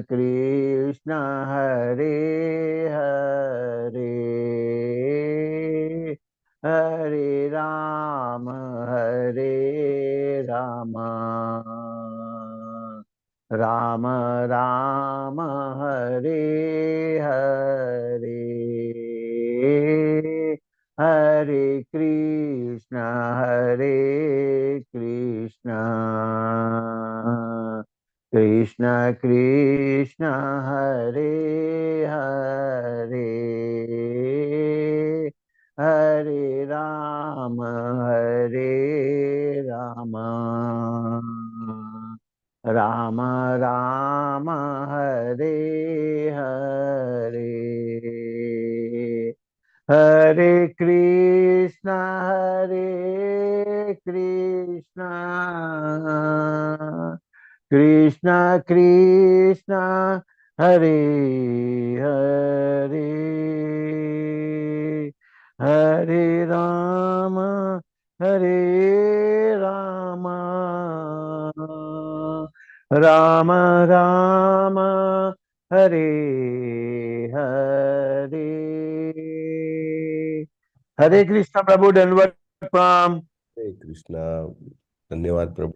कृष्ण हरे हरे हरे राम राम राम हरे हरे हरे कृष्ण कृष्ण कृष्ण हरे हरे हरे राम राम राम हरे हरे हरे कृष्ण कृष्ण कृष्ण हरे हरे हरे हरे राम राम राम हरे हरे हरे कृष्ण प्रभु दंडवत प्रणाम। हरे कृष्णा। धन्यवाद प्रभु।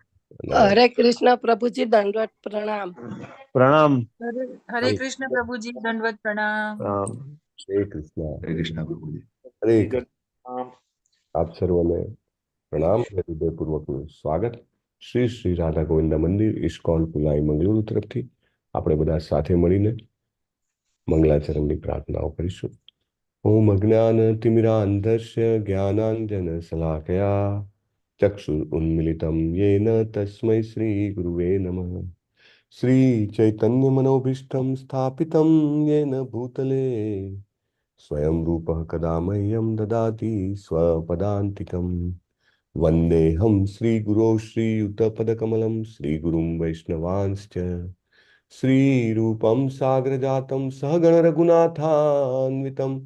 हरे कृष्ण प्रभु जी, दंडवत प्रणाम। प्रणाम। हरे कृष्ण प्रभु जी, दंडवत प्रणाम। हरे कृष्णा। हरे कृष्णा प्रभु जी। हरे कृष्ण। आप सर्वने प्रणाम हृदयपूर्वकનું સ્વાગત શ્રી શ્રી રાધા ગોવિંદ મંદિર ઇસ્કોન પુલાઈ મંગળુરુ તરફથી આપણે બધા સાથે મળીને મંગલાચરણની પ્રાર્થનાઓ કરીશું। ઓમ અજ્ઞાનતિમિરાંધસ્ય જ્ઞાનાંજનશલાકયા ચક્ષુરુન્મિલિतं येन तस्मै श्रीगुरुवे नमः। श्रीचैतन्यमनोभीष्टं स्थापितं येन भूतले स्वयं रूपः कदा मह्यं ददाति स्वपदान्तिकम्। वन्देऽहं श्रीगुरो श्रीयुतपदकमलं श्रीगुरुं वैष्णवांश्च श्रीरूपं साग्रजातं सहगणरघुनाथान्वितं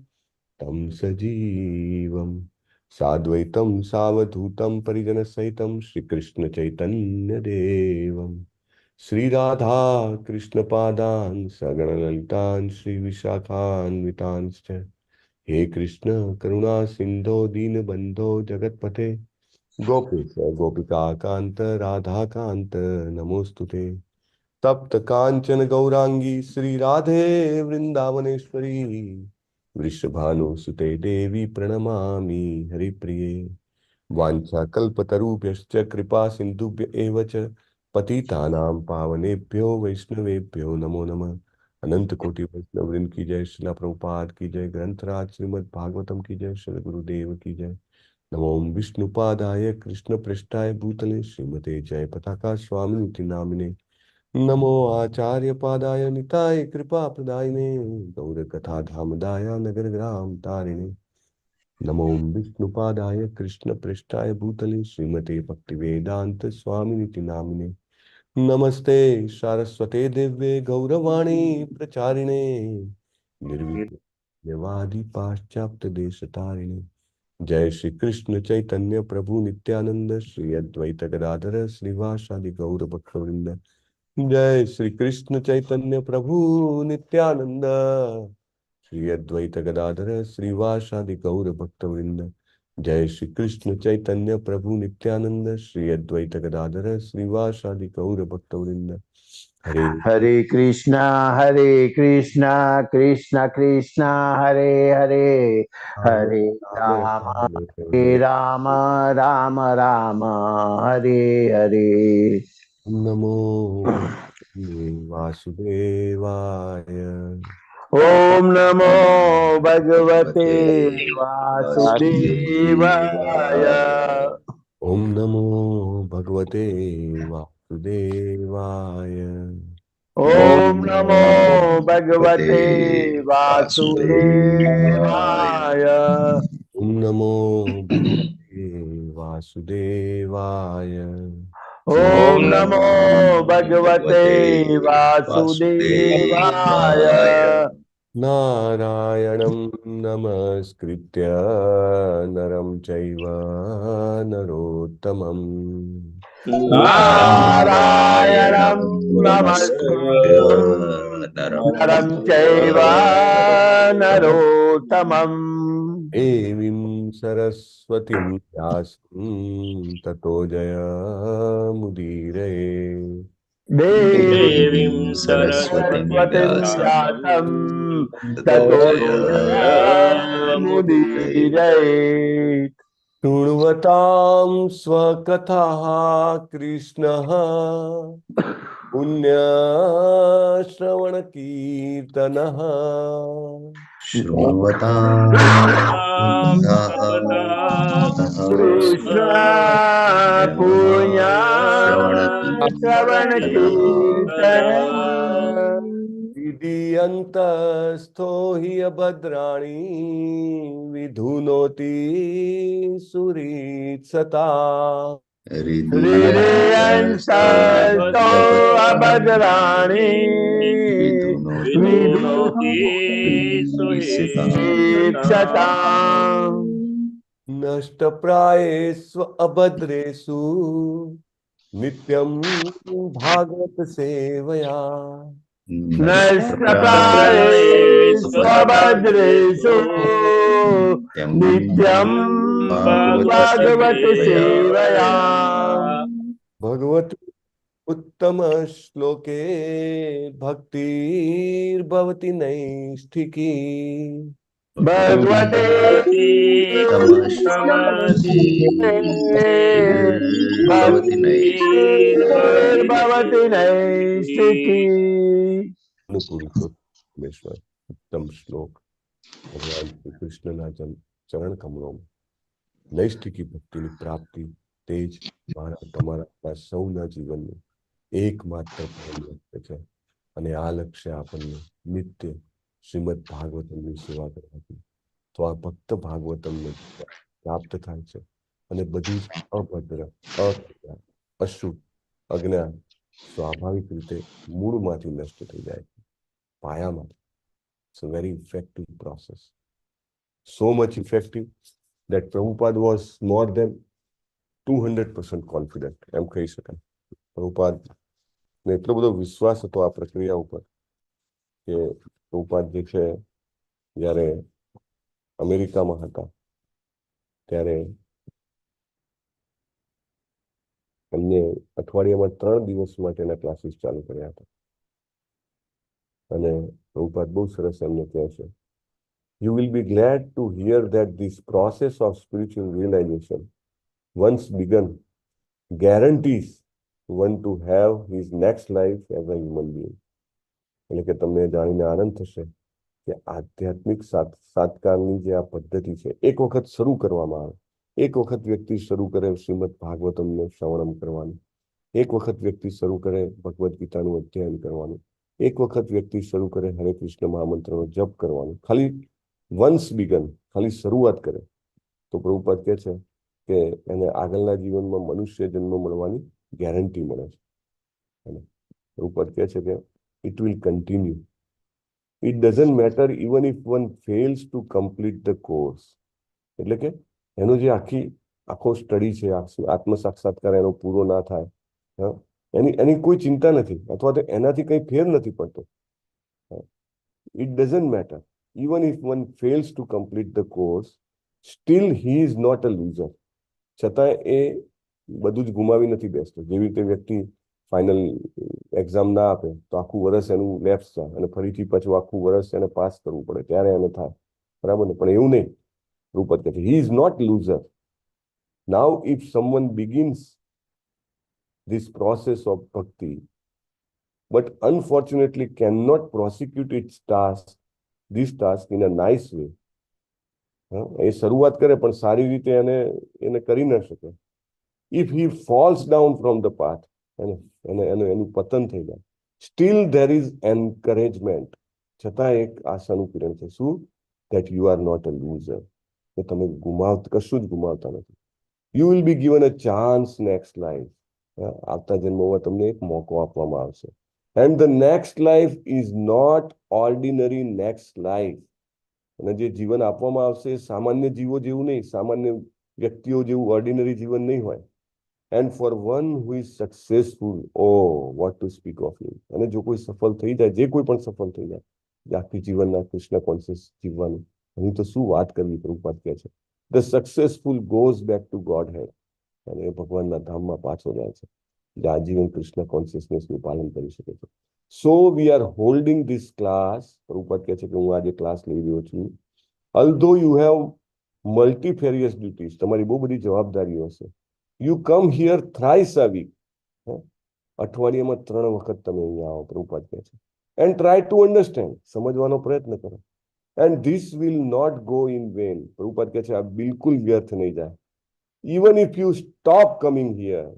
तं सजीवं साद्वैतं सावधूतं परिजनसहितं श्रीकृष्णचैतन्यदेवं श्रीराधा कृष्णपादान् सगणललितान् श्रीविशाखान्वितांश्च। हे कृष्ण करुणा सिंधो दीनबंधो जगतपते गोपेश गोपिका कांत राधा कांत नमोस्तुते। तप्त कांचन गौरांगी श्री राधे वृंदावनेश्वरी वृषभानुसुते देवी प्रणमामि हरिप्रिये। वाञ्छाकल्पतरुभ्यश्च कृपा सिन्धुभ्य एव च पतितानां पावनेभ्यो वैष्णवेभ्यो नमो नमः। अनंत कोटि वैष्णव वृंद की जय, श्रील प्रभुपाद की जय, ग्रंथराज श्रीमद् भागवतम की जय, श्री गुरुदेव की जय। नमो विष्णुपादाय कृष्ण पृष्ठाय भूतले श्रीमते जय पताका स्वामिनिति नामिने। नमो आचार्य पादाय निताय कृपा प्रदायिने गौर कथा धामदाय नगर ग्राम तारिणे। नमो विष्णुपादाय कृष्ण पृष्ठाय भूतले श्रीमते भक्तिवेदांत स्वामिनिति नामिने। नमस्ते सारस्वते दिव्ये गौरवाणी प्रचारिणे निर्विघ्नवादी पाश्चात्य देश तारिणे। जय श्री कृष्ण चैतन्य प्रभु नित्यानंद श्री अद्वैत गदाधर श्रीवासादि गौर भक्तवृंद। जय श्री कृष्ण चैतन्य प्रभु नित्यानंद श्री अद्वैत गदाधर श्रीवासादि गौर भक्तवृंद। जय श्री कृष्ण चैतन्य प्रभु नित्यानंद श्री अद्वैत गदाधर श्रीवासादि गौर भक्तवृंद। हरे कृष्ण कृष्ण कृष्ण हरे हरे हरे राम राम राम राम हरे हरे। नमो वासुदेवाय। ओम नमो भगवते वासुदेवाय। ओम नमो भगवते वासुदेवाय। ओम नमो भगवते वासुदेवाय। ओम नमो भगवते वासुदेवाय। ओम नमो भगवते वासुदेवाय। नारायणं नमस्कृत्य नरं चैव नरोत्तमम् નારાયણમ નમસ્કૃત્ય નરમ ચૈવ નરોત્તમમ દેવીમ સરસ્વતીમ વ્યાસં તતો જયમુદીરયે. દેવીમ સરસ્વતીમ વ્યાસં તતો જયમુદીરયેત. શૃण्वतां स्वकथाः कृष्णः पुण्यश्रवणकीर्तनः કૃષ્ણ પુણ્ય શ્રવણ કીર્તન વિધિયંતસ્થો હિ અભદ્રાણી વિધુનોતિ સુરીત્સતા. હૃદયંતો અભદ્રાણી વિદુષિતામ નષ્ટપ્રાયેષુ અભદ્રેષુ નિત્યમ ભાગવત સેવયા. નષ્ટપ્રાયેષુ અભદ્રેષુ નિત્યમ ભાગવત સેવયા. ભગવત ઉત્તમ શ્લોકે ભક્તિર્ભવતિ નૈષ્ઠિકી. ભગવતે ભવતિ નૈષ્ઠિકી. પુરુષોત્તમેશ્વર ઉત્તમ શ્લોક ભગવાન શ્રી કૃષ્ણના ચરણ કમળોમાં નૈષ્ઠિકી ભક્તિની પ્રાપ્તિ તે જ મારા તમારા સૌના જીવનનું એકમાત્ર પરમ લક્ષ્ય છે. અને આ લક્ષ્ય આપણને નિત્ય શ્રીમદ ભાગવતમની સેવા કરવાથી તો આ ભક્ત ભાગવતમને પ્રાપ્ત થાય છે. અને બધું જ અભદ્ર, અક્રિયા, અશુદ્ધ, અજ્ઞાન સ્વાભાવિક રીતે મૂળમાંથી નષ્ટ થઈ જાય છે, પાયામાંથી. It's a very effective process. So much effective that Prabhupada was more than 200% confident. એમ કહી શકાય. પ્રભુપાદ ને એટલો બધો વિશ્વાસ હતો આ પ્રક્રિયા ઉપર કે પ્રભુપાદ જે છે જ્યારે અમેરિકામાં હતા ત્યારે એમને અઠવાડિયામાં 3 દિવસ માટેના ક્લાસીસ ચાલુ કર્યા હતા. અને પ્રભુપાદ બહુ સરસ એમને કહે છે, You will be glad to hear that this process of spiritual realization, once begun, guarantees one to have his next life as a human being. એટલે કે તમને જાણીને આનંદ થશે કે આધ્યાત્મિક સાત્કારની જે આ પદ્ધતિ છે, એક વખત શરૂ કરવામાં આવે, એક વખત વ્યક્તિ શરૂ કરે શ્રીમદ ભાગવતમને શ્રવણમ કરવાનું, એક વખત વ્યક્તિ શરૂ કરે ભગવદ્ ગીતાનું અધ્યયન કરવાનું, એક વખત વ્યક્તિ શરૂ કરે હરે કૃષ્ણ મહામંત્રનો જપ કરવાનું, ખાલી વન્સ બિગન, ખાલી શરૂઆત કરે તો પ્રભુપાદ કહે છે કે એને આગળના જીવનમાં મનુષ્ય જન્મ મળવાની ગેરંટી મળે છે. અને પ્રભુપાદ કહે છે કે it will continue. It doesn't matter even if one fails to complete the course. એટલે કે એનો જે આખો સ્ટડી છે, આત્મ સાક્ષાત્કાર એનો પૂરો ના થાય, એની કોઈ ચિંતા નથી, અથવા તો એનાથી કંઈ ફેર નથી પડતો. It doesn't matter even if one fails to complete the course, still he is not a loser. છતાં એ બધું જ ગુમાવી નથી બેસતો. જેવી રીતે વ્યક્તિ ફાઇનલ એક્ઝામ ના આપે તો આખું વર્ષ એનું લેપ્સ જાય અને ફરીથી પાછું આખું વર્ષ એને પાસ કરવું પડે ત્યારે એને થાય, બરાબર ને? પણ એવું નહીં. રૂપત કહે છે he is not loser. Now if someone begins this process of bhakti but unfortunately cannot prosecute its task, this task in a nice way, એ શરૂઆત કરે પણ સારી રીતે એને કરી ન શકે. If he falls down from the path, એનું પતન થઈ જાય, still there is encouragement. છતાં એક આશાનું કિરણ છે. શું? that you are not a loser. કે તમે કશું જ ગુમાવતા નથી. You will be given a chance next life. આવતા જન્મમાં તમને એક મોકો આપવામાં આવશે. And the next life is not ordinary next life. અને જે જીવન આપવામાં આવશે સામાન્ય જીવો જેવું નહીં, સામાન્ય વ્યક્તિઓ જેવું ઓર્ડિનરી જીવન નહીં હોય. And for one who is successful, oh what to speak of you. અને જો કોઈ સફળ થઈ જાય, જે કોઈ પણ સફળ થઈ જાય, આખી જીવનના કૃષ્ણ કોન્શિયસ જીવવાનું, એની તો શું વાત કરવી. પ્રભુપાદ કહે છે the successful goes back to godhead, અને એ ભગવાનના ધામમાં પાછો જાય છે, જે આજીવન કૃષ્ણ કોન્શિયસનેસનું પાલન કરી શકે છે. So we are holding this class. Prabhupada કહે છે કે હું આજે ક્લાસ લઈ રહ્યો છું. although you have multifarious duties, તમારી બહુ બધી જવાબદારીઓ છે. you come here thrice a week, અઠવાડિયામાં 3 વખત તમે અહીંયા આવો. પ્રભુપાદ કહે છે and try to understand, સમજવાનો પ્રયત્ન કરો. and this will not go in vain. Prabhupada કહે છે આ બિલકુલ વ્યર્થ નહીં જાય. even if you stop coming here,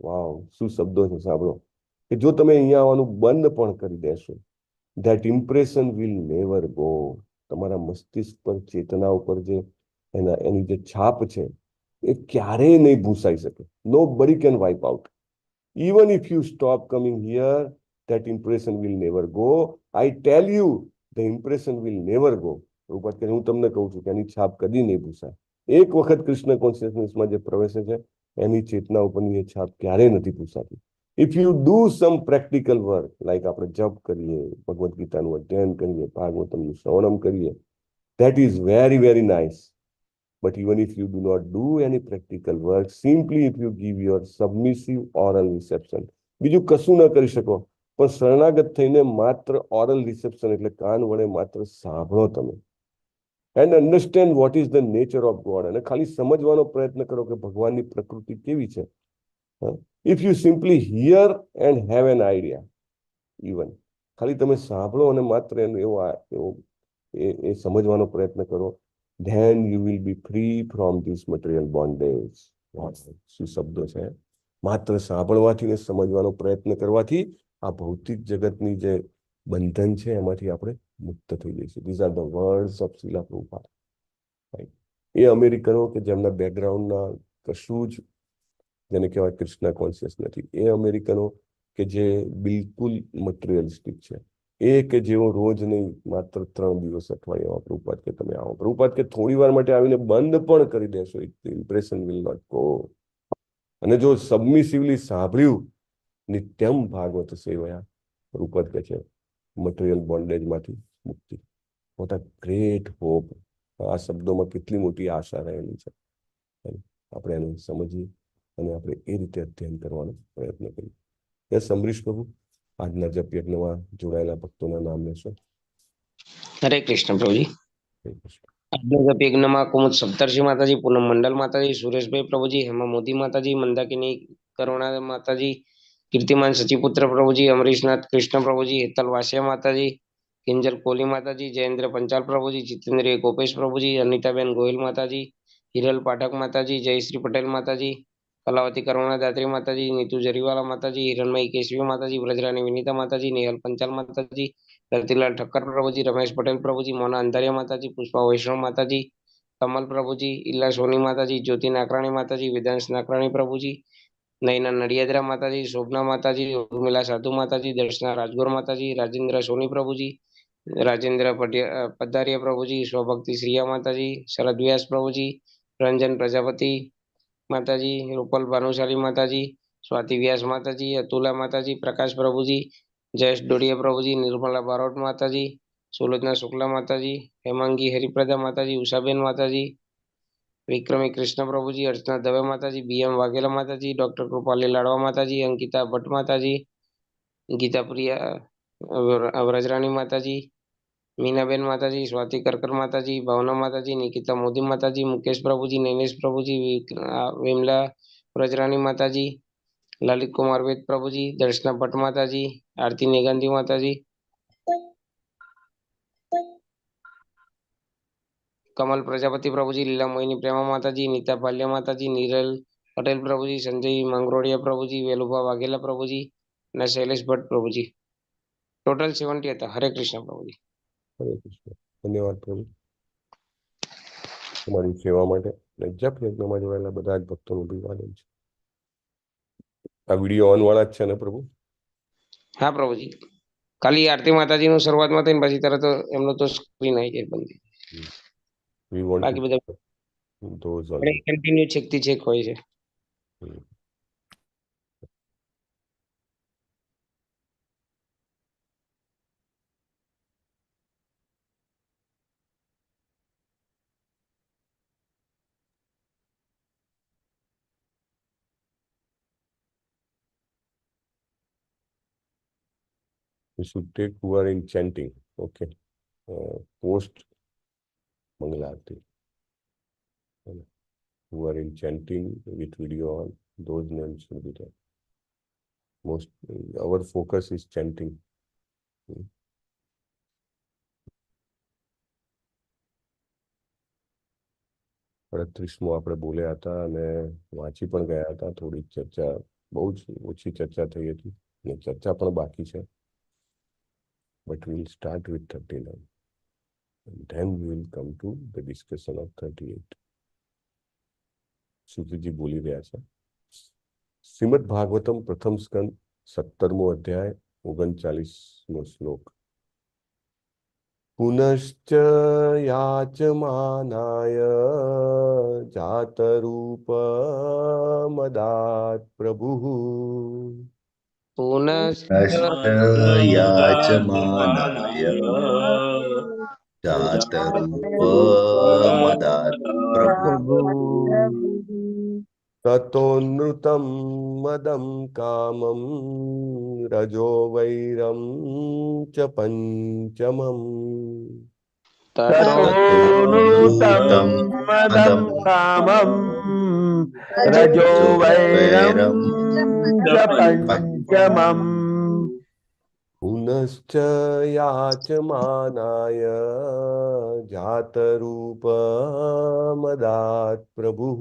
વાવ, શું શબ્દો છે, સાંભળો, કે જો તમે અહીંયા આવવાનું બંધ પણ કરી દેશો, that impression will never go. તમારા મસ્તિષ્ક પર, ચેતના ઉપર જે એની જે છાપ છે એ ક્યારેય નહીં ભૂસાઈ શકે. nobody can wipe out. even if you stop coming here, that impression will never go. I tell you, the impression will never go. Prabhupada કહે હું તમને કહું છું કે એની છાપ કદી નહીં ભૂસાય. એક વખત કૃષ્ણ કોન્શિયસનેસમાં જે પ્રવેશે છે એની ચેતના ઉપરની એ છાપ ક્યારેય નથી ભૂસાતી. If you do some practical work, like આપણે જપ કરીએ, ભગવદ્ ગીતાનું અધ્યયન કરીએ, ભાગવતમનું શ્રવણમ કરીએ, that is very very nice. But even if you do not do any practical work, simply if you give your submissive oral reception, બીજું કશું ન કરી શકો, પણ શરણાગત થઈને માત્ર ઓરલ રિસેપ્શન એટલે કાન વડે માત્ર સાંભળો તમે, and understand what is the nature of God, અને ખાલી સમજવાનો પ્રયત્ન કરો કે ભગવાનની પ્રકૃતિ કેવી છે. If you simply hear and have an idea, even ખાલી તમે સાંભળો અને માત્ર એ સમજવાનો પ્રયત્ન કરો, then you will be free from this material bondage. શું શબ્દો છે. માત્ર સાંભળવાથી ને સમજવાનો પ્રયત્ન કરવાથી આ ભૌતિક જગતની જે બંધન છે એમાંથી આપણે મુક્ત થઈ જઈશું. These are the words of Srila Prabhupada. એ અમેરિકનો કે જેમના બેકગ્રાઉન્ડના કશું જ જેને કહેવાય કૃષ્ણ કોન્શિયસ નથી, એ અમેરિકનો કે જે બિલકુલ મટીરિયલિસ્ટિક છે, એ કે જેઓ રોજ નહીં માત્ર 3 દિવસ અઠવાડિયામાં પ્રભુપાદ કે તમે આવો. પ્રભુપાદ કે થોડી વાર માટે આવીને બંધ પણ કરી દેશો, ઇમ્પ્રેશન વિલ નોટ ગો. અને જો સબમિસિવલી સાંભળ્યું, નિત્યમ ભાગવત સેવયા, પ્રભુપાદ કહે છે મટીરિયલ બોન્ડેજમાંથી મુક્તિ. What a great hope. આ શબ્દોમાં કેટલી મોટી આશા રહેલી છે. આપણે એને સમજીએ અને આપણે એ રીતે અધ્યયન કરવાનો પ્રયત્ન કરીએ. યસ અમરીશ પ્રભુ, આજના જપ યજ્ઞમાં જોડાયેલા ભક્તોના નામ લેશો. હરે કૃષ્ણ પ્રભુજી. આજના જપ યજ્ઞમાં કુમુદ સપ્તર્ષિ માતાજી, પૂનમ મંડલ માતાજી, સુરેશભાઈ પ્રભુજી, હેમા મોદી માતાજી, મંદાકિની કરુણા માતાજી, કીર્તિમાન સચિપુત્ર પ્રભુજી, અમરીશનાથ કૃષ્ણ પ્રભુજી, હેતલ વાસિયા માતાજી, કિંજલ કોહલી માતાજી, જયેન્દ્ર પંચાલ પ્રભુજી, જીતેન્દ્રિય ગોપેશ પ્રભુજી, અનિતાબેન ગોહિલ માતાજી, હિરલ પાઠક માતાજી, જયશ્રી પટેલ માતાજી, કલાવતી કરુણા દાત્રી માતાજી, નીતુ જરીવાલા માતાજી, હિરણમયી કેશવી માતાજી, વ્રજરાની વિનીતા માતાજી, નેહલ પંચાલ માતાજી, રતિલાલ ઠક્કર પ્રભુજી, રમેશ પટેલ પ્રભુજી, મોના અંધારિયા માતાજી, પુષ્પા વૈષ્ણવ માતાજી, કમલ પ્રભુજી, ઈલા સોની માતાજી, જ્યોતિ નાકરાણી માતાજી, વેદાંશ નાકરાણી પ્રભુજી, નયના નડિયાદરા માતાજી, શોભના માતાજી, ઉર્મિલા સાધુ માતાજી, દર્શના રાજગોર માતાજી, રાજેન્દ્ર સોની પ્રભુજી, રાજેન્દ્ર પધારિયા પ્રભુજી, સ્વભક્તિ શ્રીયા માતાજી, શરદ વ્યાસ પ્રભુજી, રંજન પ્રજાપતિ માતાજી, રૂપલ ભાનુશાલી માતાજી, સ્વાતિ વ્યાસ માતાજી, અતુલા માતાજી, પ્રકાશ પ્રભુજી, જયેશ ડોડિયા પ્રભુજી, નિર્મલા બારોટ માતાજી, સુલોચના શુક્લા માતાજી, હેમાંગી હરિપ્રદા માતાજી, ઉષાબેન માતાજી, વિક્રમી કૃષ્ણ પ્રભુજી, અર્ચના દવે માતાજી, BM વાઘેલા માતાજી, ડોક્ટર કૃપાલી લાડવા માતાજી, અંકિતા ભટ્ટ માતાજી, ગીતા પ્રિયા વ્રજરાણી માતાજી, મીનાબેન માતાજી, સ્વાતિ કરકર માતાજી, ભાવના માતાજી, નિકિતા મોદી માતાજી, મુકેશ પ્રભુજી, નૈનેશ પ્રભુજી, વિમલા વ્રજરાણી માતાજી, લલિત કુમાર વેદ પ્રભુજી, દર્શના ભટ્ટ માતાજી, આરતી નેગાંધી માતાજી, કમલ પ્રજાપતિ પ્રભુજી, લીલા મોહિની પ્રેમા માતાજી, નીતા ભાલિયા માતાજી, નીરલ પટેલ પ્રભુજી, સંજય માંગરોડિયા પ્રભુજી, વેલુભા વાઘેલા પ્રભુજી અને શૈલેષ ભટ્ટ પ્રભુજી. ટોટલ 70 હતા. હરે કૃષ્ણ પ્રભુજી. હરે કૃષ્ણ. ધન્યવાદ પ્રભુ તમારી સેવા માટે. જપ યજ્ઞમાં જોડાયેલા બધા જ ભક્તોનું અભિવાદન છે. આ વિડીયો ઓન વાળા જ છે ને પ્રભુ? હા પ્રભુજી, ખાલી આરતી માતાજી નું શરૂઆતમાં થઈને પછી તરત એમનો તો સ્ક્રીન આવી જાય બંધ. We want બાકી to બધા those also. કન્ટિન્યુ છેકથી છેક હોય છે. You should take who are in chanting. Okay. Post Mangala Aarti. Who are in chanting with video on, those names should be there. Most our focus is chanting. 38મો આપણે બોલ્યા હતા અને વાંચી પણ ગયા હતા. થોડી ચર્ચા, બહુ જ ઓછી ચર્ચા થઈ હતી અને ચર્ચા પણ બાકી છે. But we will start with 39 and then we will come to the discussion of 38. સુધીજી બોલી રહ્યા છે. શ્રીમદ ભાગવતમ પ્રથમ સ્કંદ 17મો અધ્યાય 39મો શ્લોક. પુનશ્ચ યાચમાનાય જાતરૂપમદાત પ્રભુઃ. પુનશ્ચ યાચમાનાય જાતરૂપમદાત પ્રભુઃ. તતોનૃતમ મદમ કામમ રજો વૈરમ ચ પંચમમ. તતોનુતમ મદમ કામમ રજો વૈરમ ચ પંચમમ. પુનશ્ચ યાચમાનાય જાતરૂપમદાત પ્રભુઃ.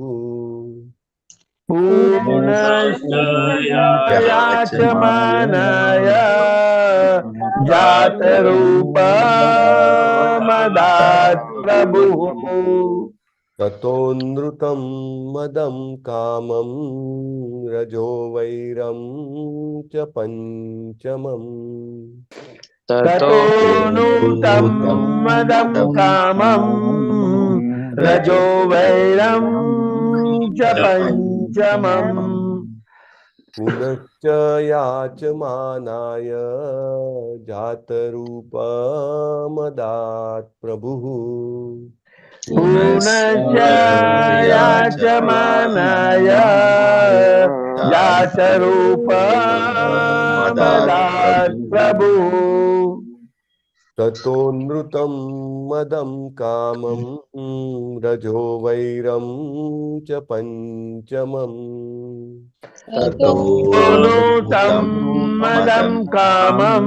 પુનશ્ચ યાચમાનાય જાતરૂપમદાત પ્રભુઃ. તતોનૃતમ મદમ કામમ રજો વૈરમ ચ પંચમમ. તતોનુતમ મદમ કામમ રજો વૈરમ ચ પંચમમ. પુનશ્ચ યાચમાનાય જાતરૂપમદાત પ્રભુઃ. પુનશ્ચ યાચમાનાય જાતરૂપમદાત પ્રભુઃ. તતોનૃતમ મદમ કામમ રજો વૈરમ ચ પંચમમ. તતોનુતમ મદમ કામમ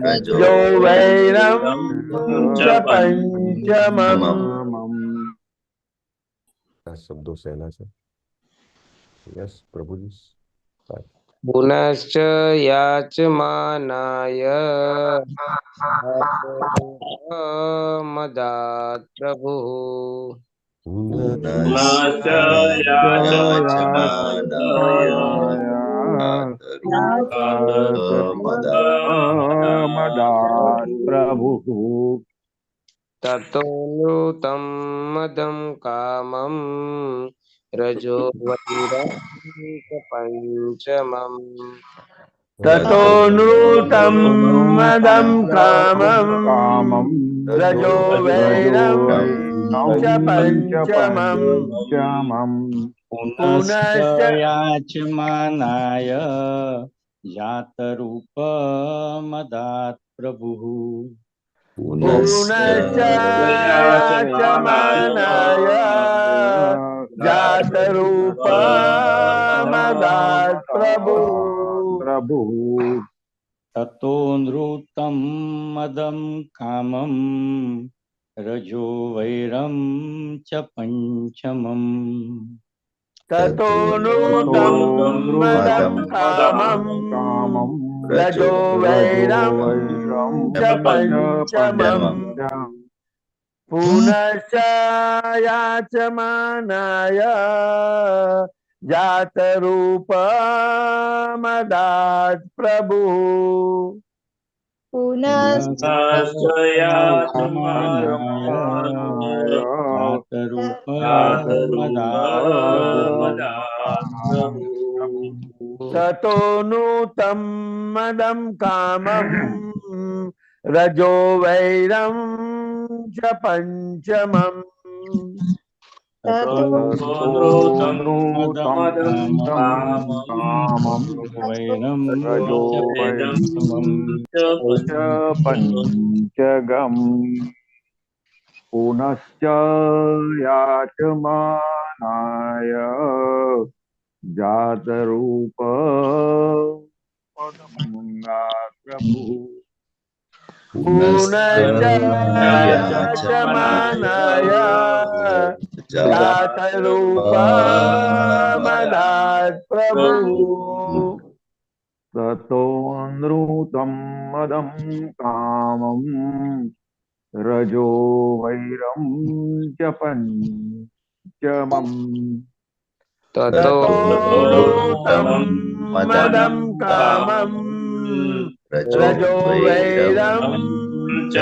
રજો વૈરમ ચ પંચમમ. આ શબ્દો સહેલા છે. યસ પ્રભુજી. પુનશ્ચ યાચમાનાય મદાત પ્રભુઃ. પુનશ્ચ યાચમાનાય જાતરૂપમદાત પ્રભુઃ. તતોનૃતમ મદમ કામમ રજો વૈરમ ચ પંચમમ. તતોનુતમ મદમ કામમ રજો વૈરમ ચ પંચમમ. પુનશ્ચ યાચમાનાય જાતરૂપમદાત પ્રભુઃ. પુનશ્ચ યાચમાનાય જાતરૂપમદાત પ્રભુઃ. તતોનૃતમ મદમ કામમ રજો વૈરમ ચ પંચમમ. તતોનુતમ મદમ કામમ રજો વૈરમ ચ પંચમમ. પુનશ્ચ યાચમાનાય જાતરૂપમદાત પ્રભુઃ. પુનશ્ચ તતોનુતમ મદમ કામમ રજો વૈરમ ચ પંચમમ. ततो मदं नृतं कामं वैरं रजो समम् च पञ्चगम् पुनश्च याचमानाय जातरूप प्रभु पुनश्च याचमानाय जातरूपमदात् प्रभुः ततो नृतं मदं कामं रजो वैरं च पञ्चमम् ततो ततोऽनुतं मदं कामं रजो वैरं च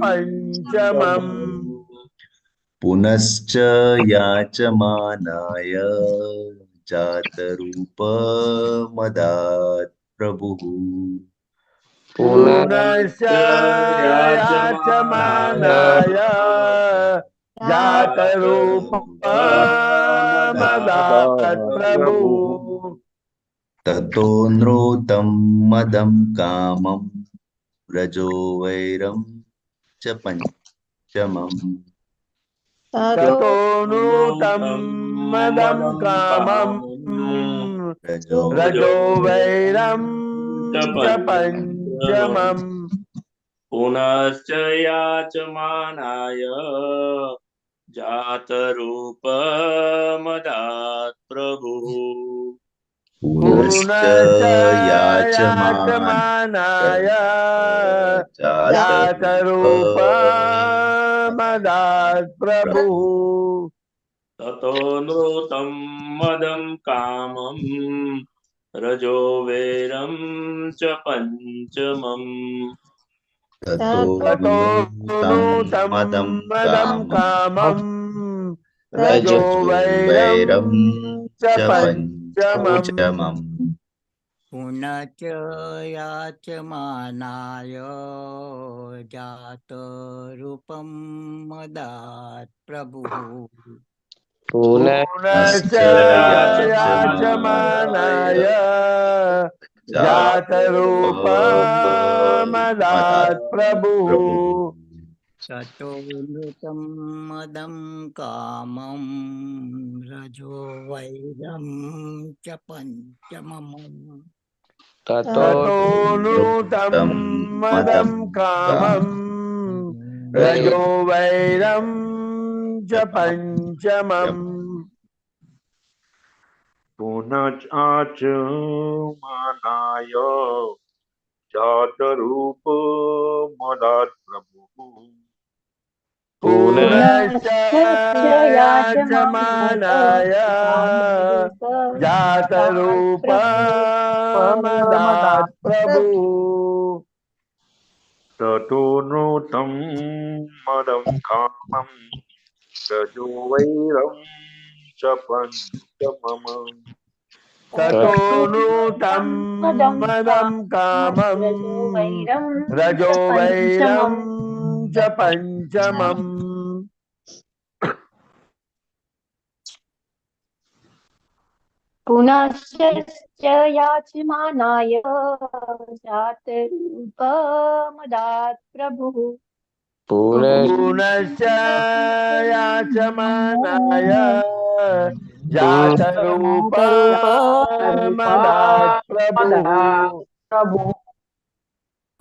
पञ्चमम् पुनश्च याचमानाय जातरूपमदात् प्रभुः पुनश्च याचमानाय जातरूपमदात् प्रभुः ततो नृतं मदं कामं रजो वैरं च पञ्चमम् ततोऽनुतं मदं कामं रजो वैरं च पञ्चमम् पुनश्च याचमानाय जातरूपमदात् प्रभुः पुनश्च याचमानाय जातरूपमदात् प्रभुः ततो नृतं मदं कामं रजो वैरं च पञ्चमम् ततोऽनुतं मदं कामं रजो वैरं च पञ्चमम् पुनश्च याचमानाय जातरूपं मदात् प्रभुः पुनश्च याचमानाय जातरूपमदात् प्रभुः ततो नृतं मदं कामं रजो वैरं च पञ्चमम् ततोऽनुतं मदं कामं रजो वैरं च पञ्चमम् पुनश्चाचमानाय जातरूपमदात् प्रभुः पुनश्च याचमानाय जातरूपमदात् प्रभुः ततो नृतं मदं कामं रजो वैरं च पञ्चमम् ततोऽनुतं मदं कामं रजो वैरं च पञ्चमम् पुनश्च याचमानाय जातरूपमदात् प्रभुः पुनश्च याचमानाय जातरूपमदात् प्रभुः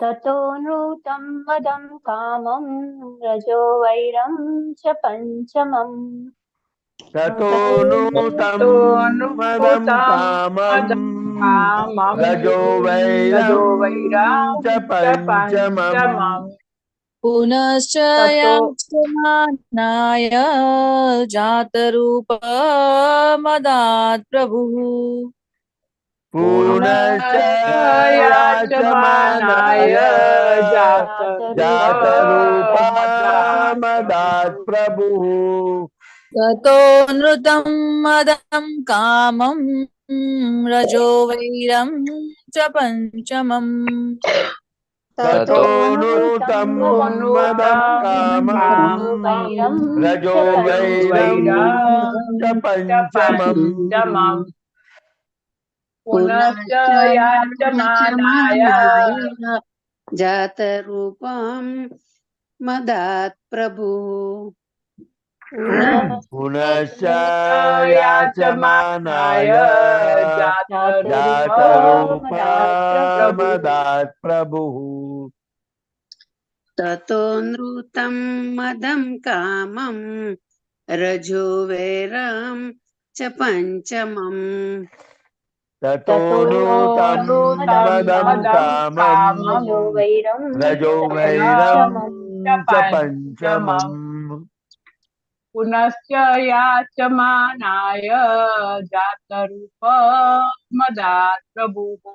ततो नृतं मदं कामं रजो वैरं च पञ्चमम् ततोऽनुतं मदं कामं रजो वैरं च पञ्चमम् पुनश्च याचमानाय जातरूपमदात् प्रभुः पुनश्च याचमानाय जातरूपमदात् प्रभुः ततो नृतं मदं कामं रजो वैरं च पञ्चमम् ततो नृतं मदं कामं रजो वैरं च पञ्चमम् पुनश्च याचमानाय जातरूपं मदात् प्रभुः पुनश्च याचमानाय जातरूपमदात् प्रभुः ततो नृतं मदं कामं रजो वैरं च पञ्चमम् ततो नृतं मदं कामं रजो वैरं च पञ्चमम् पुनश्च याचमानाय जातरूपमदात् प्रभुः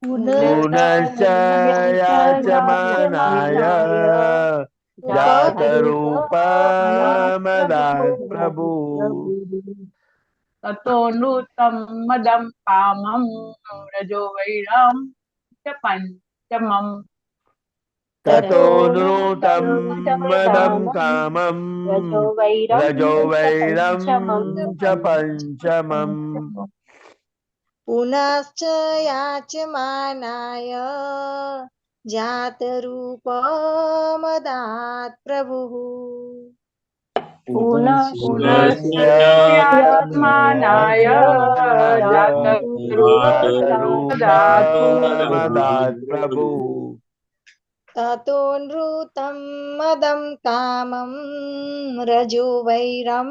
पुनश्च याचमानाय जातरूपमदात् प्रभुः ततो नृतं मदं कामं रजो वैरं च पञ्चमम् ततो नृतं मदं कामं रजो वैरं च पञ्चमम् पुनश्च याचमानाय जातरूपमदात् प्रभुः पुनश्च याचमानाय जातरूपमदात् प्रभुः ततो नृतं मदं कामं रजो वैरं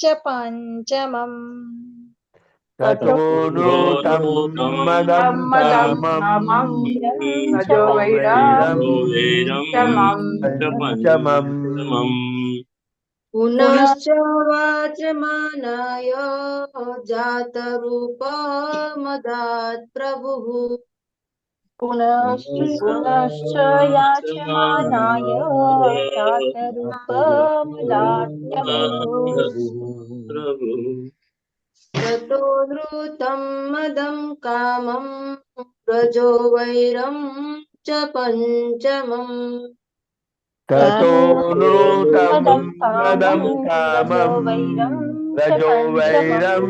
च पञ्चमम् ततो नृतं मदं कामं रजो वैरं च पञ्चमम् पुनश्च वाचमानाय जातरूपमदात् प्रभुः पुनश्च याचमानाय जातरूपमदात् प्रभुः ततो नृतं मदं कामं रजो वैरं च पञ्चमम् ततो नृतं मदं कामं रजो वैरं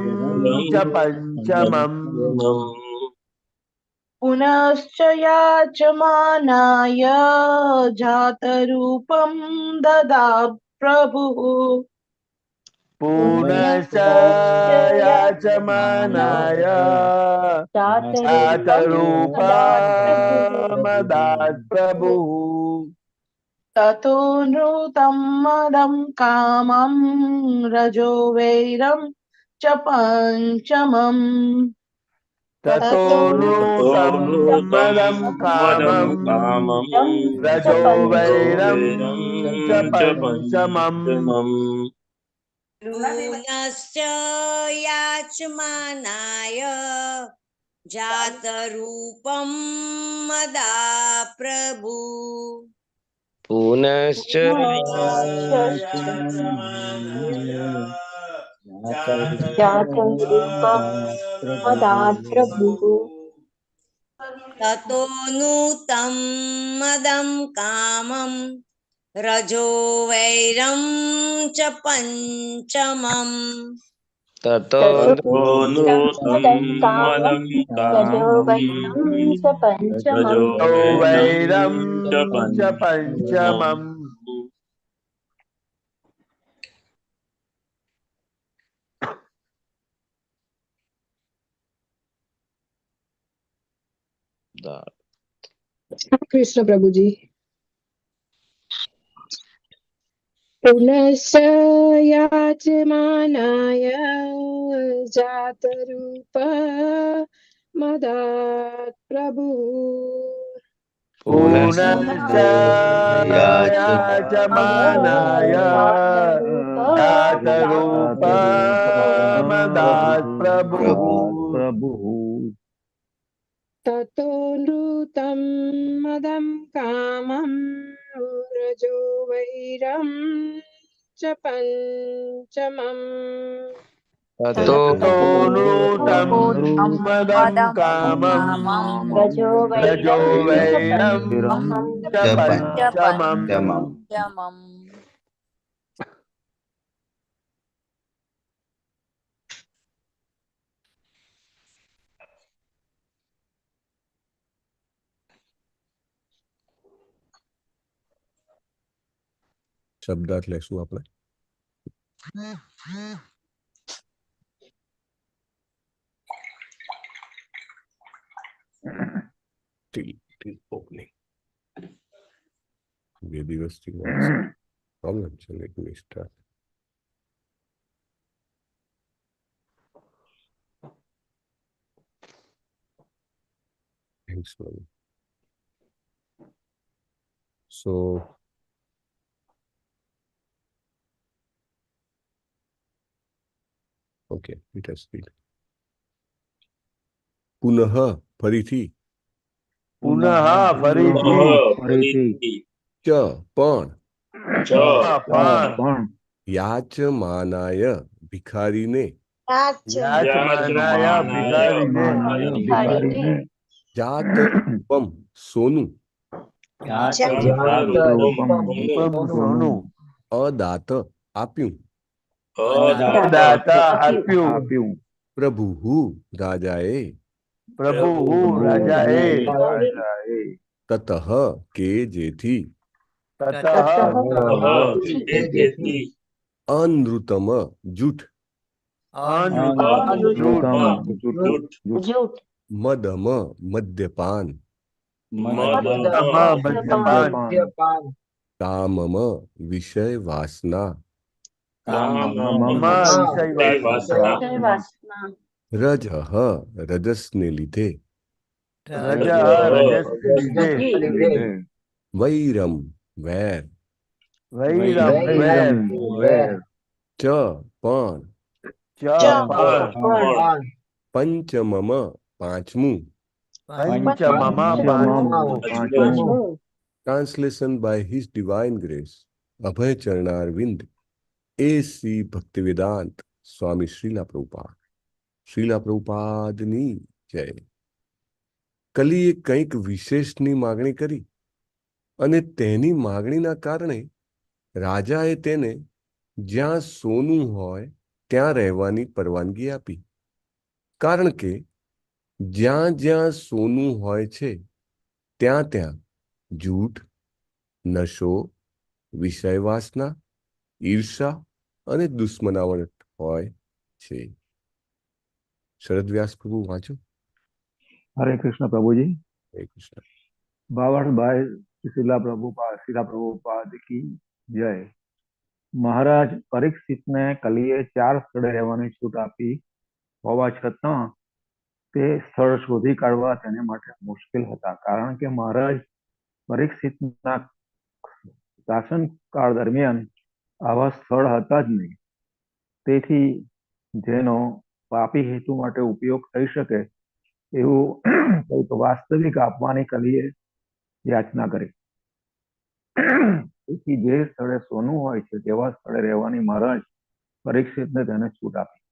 च पञ्चमम् पुनश्च याचमानाय जातरूपं ददात् प्रभुः पुनश्च याचमानाय जातरूपमदात् प्रभुः ततो नृतं मदं कामं रजो वैरं च पञ्चमम् ततो नृतं मदं कामं रजो वैरं च पञ्चमम् पुनश्च याचमानाय जातरूपं मदात् प्रभुः पुनश्च जातरूपमदात् प्रभुः ततो नृतं मदं कामं रजो वैरं च पञ्चमम् ततो नृतं मदं रजो कामं वैरं च रजो पञ्चमम् वैरं च च पञ्चमम् कृष्ण प्रभु जी। पुनश्च याचमानाय जातरूपमदात् प्रभुः पुनश्च याचमानाय जातरूपमदात् प्रभुः ततो नृतं मदं कामं रजो वैरं च पञ्चमम् ततोऽनृतं मदं कामं रजो रजो वैरं च वैरं च पञ्चमम् पञ्चमम् શબ્દાર્થ લેશું આપણે. ઓપનિંગ 2 દિવસથી પ્રોબ્લેમ છે. Let me start. Thanks, man. So okay, it has been. પુનઃ ફરીથી. પુનઃ ફરીથી ચ પણ પણ યાચમાનાય ભિખારીને યાચમાનાય ભિખારીને જાત રૂપમ સોનું સોનું અદાત આપ્યું. દાતા આપ્યું. પ્રભુ રાજાએ તતઃ કે જેથી અનૃતમ જૂઠ મદમ મદ્યપાન કામમ વિષય વાસના રજઃ રજસને લીધે વૈરમ વેર ચ પણ પંચમમ પાંચમું. Translation by His Divine Grace Abhay ચરણારવિંદ AC Bhaktivedanta સ્વામી શ્રીલા પ્રભુપાદ. શ્રીલા પ્રભુપાદની જય. કલીએ કંઈક વિશેષની માગણી કરી અને તેની માગણીના કારણે રાજાએ તેને જ્યાં સોનું હોય ત્યાં રહેવાની પરવાનગી આપી. કારણ કે જ્યાં જ્યાં સોનું હોય છે ત્યાં ત્યાં જૂઠ, નશો, વિષય વાસના, ઈર્ષા અને દુશ્મનાવટ હોય છે. શરદ વ્યાસ પ્રભુ વાંચો. હરે કૃષ્ણ પ્રભુજી. હરે કૃષ્ણ. બાવળભાઈ શીલા પ્રભુપાદ કી જય. મહારાજ પરીક્ષિતને કલીએ 4 સ્થળે રહેવાની છૂટ આપી હોવા છતાં તે સ્થળ શોધી કાઢવા તેને માટે મુશ્કેલ હતા. કારણ કે મહારાજ પરીક્ષિતના શાસનકાળ દરમિયાન આવા સ્થળ હતા જ નહીં. તેથી જેનો પાપી હેતુ માટે ઉપયોગ થઈ શકે એવું કંઈક વાસ્તવિક આપવાની કલીએ યાચના કરી. તેથી જે સ્થળે સોનું હોય છે તેવા સ્થળે રહેવાની મહારાજ પરીક્ષિતને તેને છૂટ આપી.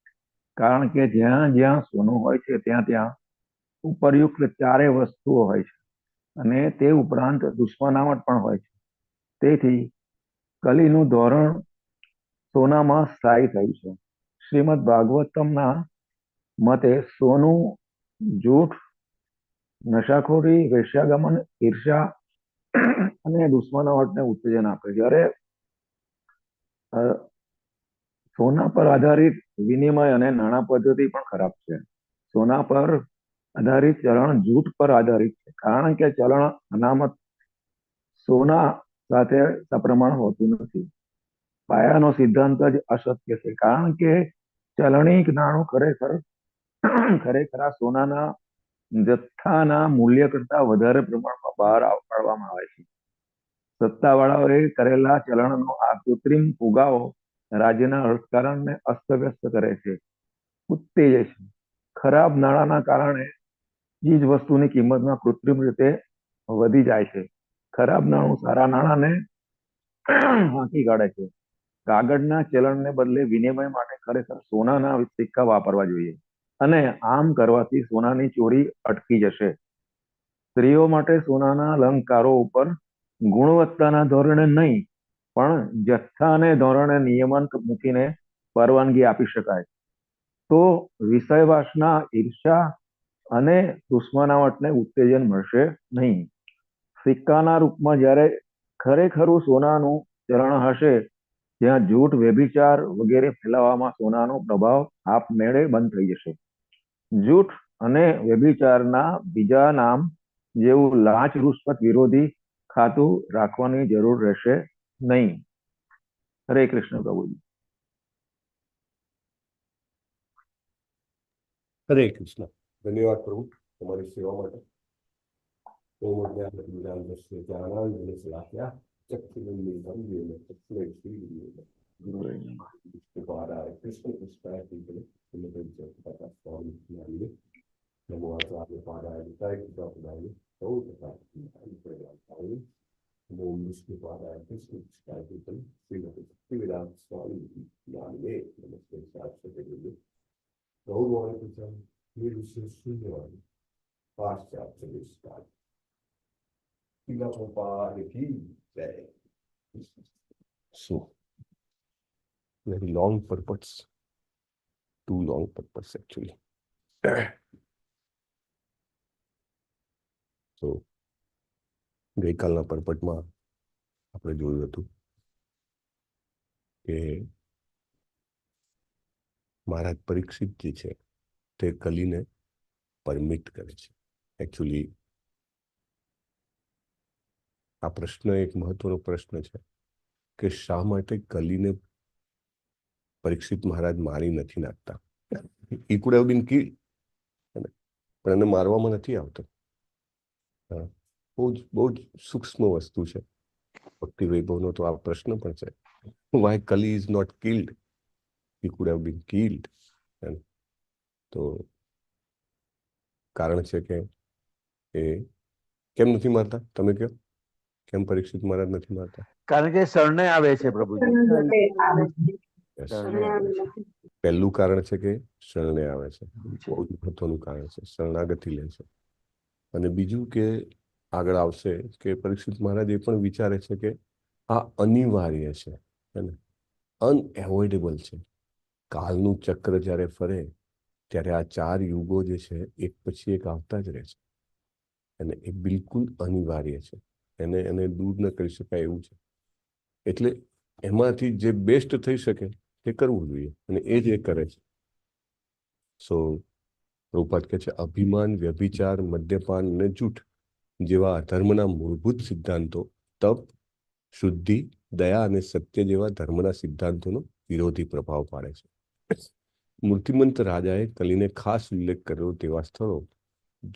કારણ કે જ્યાં જ્યાં સોનું હોય છે ત્યાં ત્યાં ઉપરયુક્ત 4 વસ્તુઓ હોય છે અને તે ઉપરાંત દુશ્મનાવટ પણ હોય છે. તેથી કલીનું ધોરણ સોનામાં સ્થાયી થયું છે. શ્રીમદ ભાગવતમના મતે સોનું જૂઠ, નશાખોરી, વેશ્યાગમન, ઈર્ષા અને દુશ્મનાવટને ઉત્તેજન આપે. જ્યારે સોના પર આધારિત વિનિમય અને નાણાં પદ્ધતિ પણ ખરાબ છે. સોના પર આધારિત ચલણ જૂઠ પર આધારિત છે. કારણ કે ચલણ અનામત સોના સાથે સપ્રમાણ હોતું નથી. પાયાનો સિદ્ધાંત જ અસત્ય છે. કારણ કે ચલણી નાણું ખરેખર સોનાના જથ્થાના મૂલ્ય કરતા વધારે પ્રમાણમાં બહાર પાડવામાં આવે છે. સત્તાવાળાઓએ કરેલા ચલણનો આ કૃત્રિમ ફુગાવો રાજ્યના અર્થકારણને અસ્તવ્યસ્ત કરે છે, ઉત્તેજે છે. ખરાબ નાણાંના કારણે ચીજ વસ્તુની કિંમતમાં કૃત્રિમ રીતે વધી જાય છે. ખરાબ નાણું સારા નાણાંને હાંકી કાઢે છે. કાગળના ચલણને બદલે વિનિમય માટે ખરેખર સોનાના સિક્કા વાપરવા જોઈએ અને આમ કરવાથી સોનાની ચોરી અટકી જશે. સ્ત્રીઓ માટે સોનાના અલંકારો ઉપર ગુણવત્તાના ધોરણે નહીં પણ જથ્થા અને ધોરણે નિયમન મૂકીને પરવાનગી આપી શકાય તો વિષય વાસના, ઈર્ષા અને દુશ્મનાવટને ઉત્તેજન મળશે નહીં. સિક્કાના રૂપમાં જ્યારે ખરેખરું સોનાનું ચલણ હશે ત્યાં જૂઠ, વ્યભિચાર વગેરે ફેલાવવામાં સોનાનો પ્રભાવ આપમેળે બંધ થઈ જશે. જૂઠ અને વ્યભિચારના બીજા નામ જેવું લાંચ રૂશ્વત વિરોધી ખાતું રાખવાની જરૂર રહેશે નહીં. હરે કૃષ્ણ પ્રભુજી. હરે કૃષ્ણ. ધન્યવાદ પ્રભુ તમારી સેવા માટે. ઓમ જ્ઞાન દર્શન જ્ઞાનાન સલાહ્યા ચક્ષુર્મિલિતં યેન તસ્मै શ્રીગુરવે નમઃ. વિષ્ણુપાદાય કૃષ્ણ કૃષ્ણાય કેતને શ્રીમદ્ સ્વામી નામિને નમો આચાર્ય પાદાય વિતાય કૃપાપદાય સૌ ઓમ વિષ્ણુપાદાય કૃષ્ણ કૃષ્ણાય કેતને શ્રીમદ્ ભક્તિવેદાંત સ્વામી નામિને નમસ્તે શાસ્ત્રે ગુરુ ગૌરવાય પૂજા નિર્વિશેષ શૂન્યવાદી પાશ્ચાત્ય વિસ્તાર So, very long purpose, too long purpose actually. So, ગઈકાલના પર્પટમાં આપણે જોયું હતું કે મહારાજ પરીક્ષિત જે છે તે કલીને પરમિટ કરે છે. એકચ્યુઅલી આ પ્રશ્ન એક મહત્વનો પ્રશ્ન છે કે શા માટે કલીને પરીક્ષિત મહારાજ મારી નથી નાખતા. ઈ કુડ હેવ બીન કિલ્ડ, પણ એને મારવામાં નથી આવતો. બહુ જ સૂક્ષ્મ વસ્તુ છે. ભક્તિ વૈભવનો તો આ પ્રશ્ન પણ છે. Why Kali is not killed, he could have been killed. તો કારણ છે કે એ કેમ નથી મારતા? તમે કહો, કેમ પરીક્ષિત મહારાજ નથી મારતા? કારણ કે શરણે આવે છે પ્રભુજી. પહેલું કારણ છે કે શરણે આવે છે, બહુ જ મહત્વનું કારણ છે, શરણાગતિ લે છે. અને બીજું કે આગળ આવશે કે પરીક્ષિત મહારાજ એ પણ વિચારે છે કે આ અનિવાર્ય છે, અનએવોઇડેબલ છે. કાલનું ચક્ર જ્યારે ફરે ત્યારે આ 4 યુગો જે છે એક પછી એક આવતા જ રહે છે અને એ બિલકુલ અનિવાર્ય છે. એને દૂર ન કરી શકાય એવું છે. એટલે એમાંથી જે બેસ્ટ થઈ શકે તે કરવું જોઈએ અને એ જ એ કરે છે. સો પ્રભુપાદ કહે છે અભિમાન, વ્યભિચાર, મદ્યપાન અને જૂઠ જેવા અધર્મના મૂળભૂત સિદ્ધાંતો તપ, શુદ્ધિ, દયા અને સત્ય જેવા ધર્મના સિદ્ધાંતોનો વિરોધી પ્રભાવ પાડે છે. મૂર્તિમંત રાજાએ કલીને ખાસ ઉલ્લેખ કર્યો તેવા સ્થળો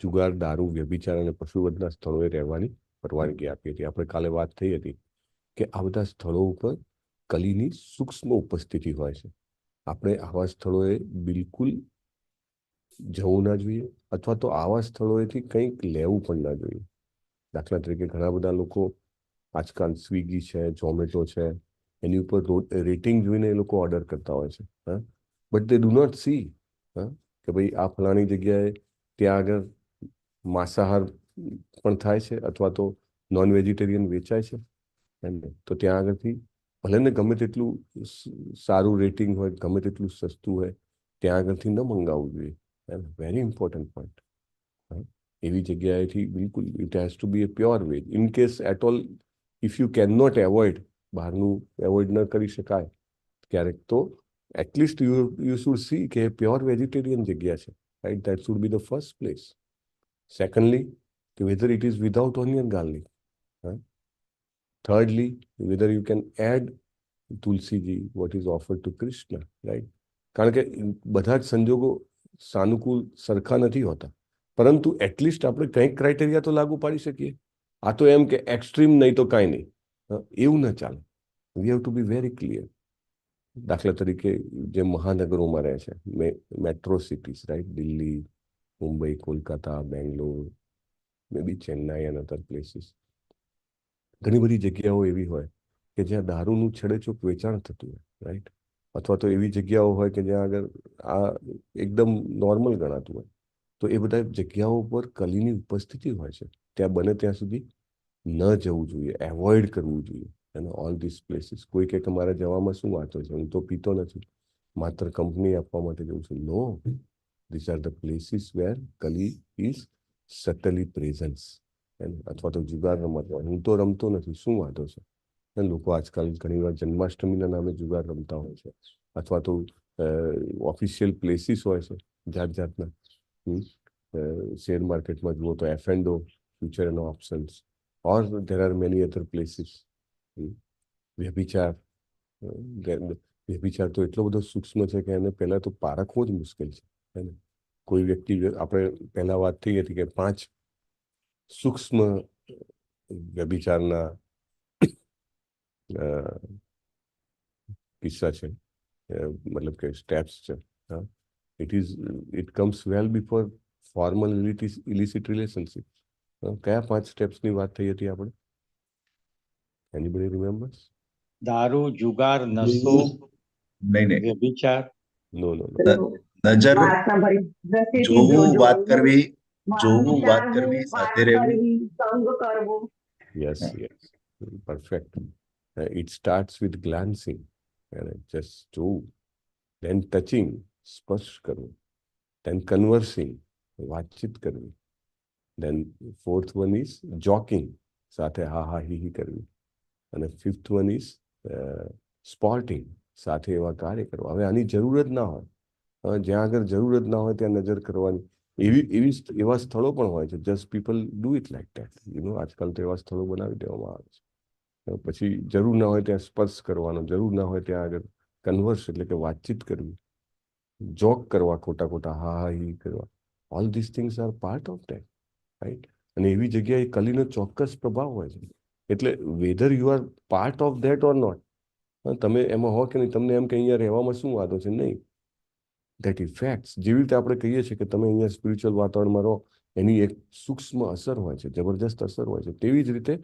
જુગાર, દારૂ, વ્યભિચાર અને પશુવધના સ્થળોએ રહેવાની પરવાનગી આપી હતી. આપણે કાલે વાત થઈ હતી કે આ બધા સ્થળો ઉપર કલીની સૂક્ષ્મ ઉપસ્થિતિ હોય છે. આપણે આવા સ્થળોએ બિલકુલ જવું ના જોઈએ અથવા તો આવા સ્થળોએથી કંઈક લેવું પણ ના જોઈએ. દાખલા તરીકે ઘણા બધા લોકો આજકાલ સ્વિગી છે, ઝોમેટો છે, એની ઉપર રેટિંગ જોઈને એ લોકો ઓર્ડર કરતા હોય છે. But they do not see કે ભાઈ આ ફલાણી જગ્યાએ ત્યાં આગળ માંસાહાર પણ થાય છે અથવા તો નોન વેજીટેરિયન વેચાય છે. તો ત્યાં આગળથી ભલે ને ગમે તેટલું સારું રેટિંગ હોય, ગમે તેટલું સસ્તું હોય, ત્યાં આગળથી ન મંગાવવું જોઈએ. Very important point. એવી જગ્યાએથી બિલકુલ it has to be a pure veg. In case at all if you can not avoid, બહારનું એવોઇડ ન કરી શકાય ક્યારેક, તો એટલીસ્ટ યુ શુડ સી કે પ્યોર વેજીટેરિયન જગ્યા છે, right? That should be the first place. Secondly, whether it is without onion garlic. Thirdly, whether you can add tulsi what is offered to Krishna, right? કારણ કે બધા જ સંજોગો સાનુકૂળ સરખા નથી હોતા, પરંતુ એટલીસ્ટ આપણે કંઈક ક્રાઇટેરિયા તો લાગુ પાડી શકીએ. આ તો એમ કે એક્સ્ટ્રીમ નહીં તો કાંઈ નહીં, એવું ન ચાલે. We have to be very clear. દાખલા તરીકે જે મહાનગરોમાં રહે છે, metro cities, right? Delhi, Mumbai, Kolkata, Bangalore, maybe Chennai and other places. ઘણી બધી જગ્યાઓ એવી હોય કે જ્યાં દારૂનું છેડેચોક વેચાણ થતું હોય, રાઈટ? અથવા તો એવી જગ્યાઓ હોય કે જ્યાં આગળ આ એકદમ નોર્મલ ગણાતું હોય, તો એ બધા જગ્યાઓ પર કલીની ઉપસ્થિતિ હોય છે. ત્યાં બને ત્યાં સુધી ન જવું જોઈએ, એવોઇડ કરવું જોઈએ. અને ઓલ ધીસ પ્લેસીસ, કોઈ કહે કે મારે જવામાં શું વાંધો છે, હું તો પીતો નથી, માત્ર કંપની આપવા માટે જવું છું. No, this are the places where Kali is subtly presence. અથવા તો જુગાર રમત હોય, હું તો રમતો નથી, શું વાંધો છે? અને લોકો આજકાલ ઘણીવાર જન્માષ્ટમીના નામે જુગાર રમતા હોય છે, અથવા તો ઓફિશિયલ પ્લેસીસ હોય છે જાત જાતના. શેર માર્કેટમાં જુઓ તો F&O, future and options, or there are many other places. વ્યભિચાર, વ્યભિચાર તો એટલો બધો સૂક્ષ્મ છે કે એને પહેલા તો પારખવો જ મુશ્કેલ છે. કોઈ વ્યક્તિ, આપણે પહેલા વાત થઈ હતી કે 5 સૂક્ષ્મ વ્યભિચારના કિસ્સા છે, મતલબ કે સ્ટેપ્સ છે. It comes well before formal illicit relationship. કયા 5 સ્ટેપ્સની વાત થઈ હતી આપણે? Anybody remembers? દારૂ, જુગાર, નશો, નહીં વ્યભિચાર. નો. નજર જોવું, વાત કરવી, સાથે રહેવું. Yes, perfect. It starts with glancing, just જોવું, then touching, સ્પર્શ કરવું, then conversing, વાતચીત કરવી, then 4th one is joking, સાથે હા હા હી હી કરવી, અને 5th one is સ્પોર્ટિંગ, સાથે એવા કાર્ય કરવા. હવે આની જરૂર જ ના હોય, જ્યાં આગળ જરૂર જ ના હોય ત્યાં નજર કરવાની, એવા સ્થળો પણ હોય છે. Just people do it like that. આજકાલ તો એવા સ્થળો બનાવી દેવામાં આવે છે. પછી જરૂર ના હોય ત્યાં સ્પર્શ કરવાનો, જરૂર ના હોય ત્યાં આગળ કન્વર્સ એટલે કે વાતચીત કરવી, જોક કરવા, ખોટા ખોટા હા હા હી કરવા. All this things are part of that, right? અને એવી જગ્યાએ કલીનો ચોક્કસ પ્રભાવ હોય છે. એટલે whether you are part of that or not, તમે એમાં હો કે નહીં, તમને એમ કે અહીંયા રહેવામાં શું વાંધો છે, નહીં. ધેટ ઇફેક્ટ્સ, જેવી રીતે આપણે કહીએ છીએ કે તમે અહીંયા સ્પિરિચ્યુઅલ વાતાવરણમાં રહો, એની એક સૂક્ષ્મ અસર હોય છે, જબરજસ્ત અસર હોય છે. તેવી જ રીતે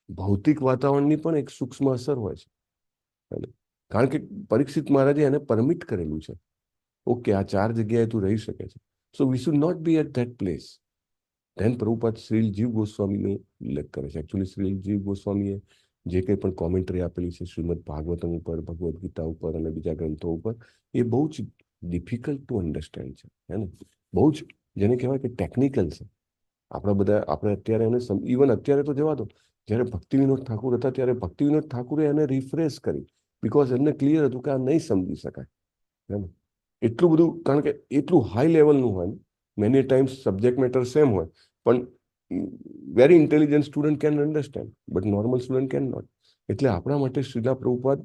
ભૌતિક વાતાવરણની પણ એક સૂક્ષ્મ અસર હોય છે. કારણ કે પરીક્ષિત મહારાજે એને પરમિટ કરેલું છે. ઓકે, આ 4 જગ્યાએ તું રહી શકે છે, so we should not be at that place. Then Prabhupada Srila Jiva ગોસ્વામીનો ઉલ્લેખ કરે છે. એકચ્યુઅલી શ્રીલ જીવ ગોસ્વામીએ જે કંઈ પણ કોમેન્ટરી આપેલી છે શ્રીમદ ભાગવતમ ઉપર, ભગવદ્ ગીતા ઉપર અને બીજા ગ્રંથો ઉપર, એ બહુ જ ડિફિકલ્ટ ટુ અન્ડરસ્ટેન્ડ છે. બહુ જ, જેને કહેવાય કે ટેકનિકલ છે. આપણે અત્યારે એને ઇવન અત્યારે તો જવા દો, જ્યારે ભક્તિ વિનોદ ઠાકુર હતા ત્યારે ભક્તિ વિનોદ ઠાકુરે એને રિફ્રેશ કરી, બિકોઝ એમને ક્લિયર હતું કે આ નહીં સમજી શકાય. એટલું બધું, કારણ કે એટલું હાઈ લેવલનું હોય. Many times subject matter same હોય, પણ very intelligent student can understand, but normal student can not. એટલે આપણા માટે શ્રીલા પ્રભુપાદ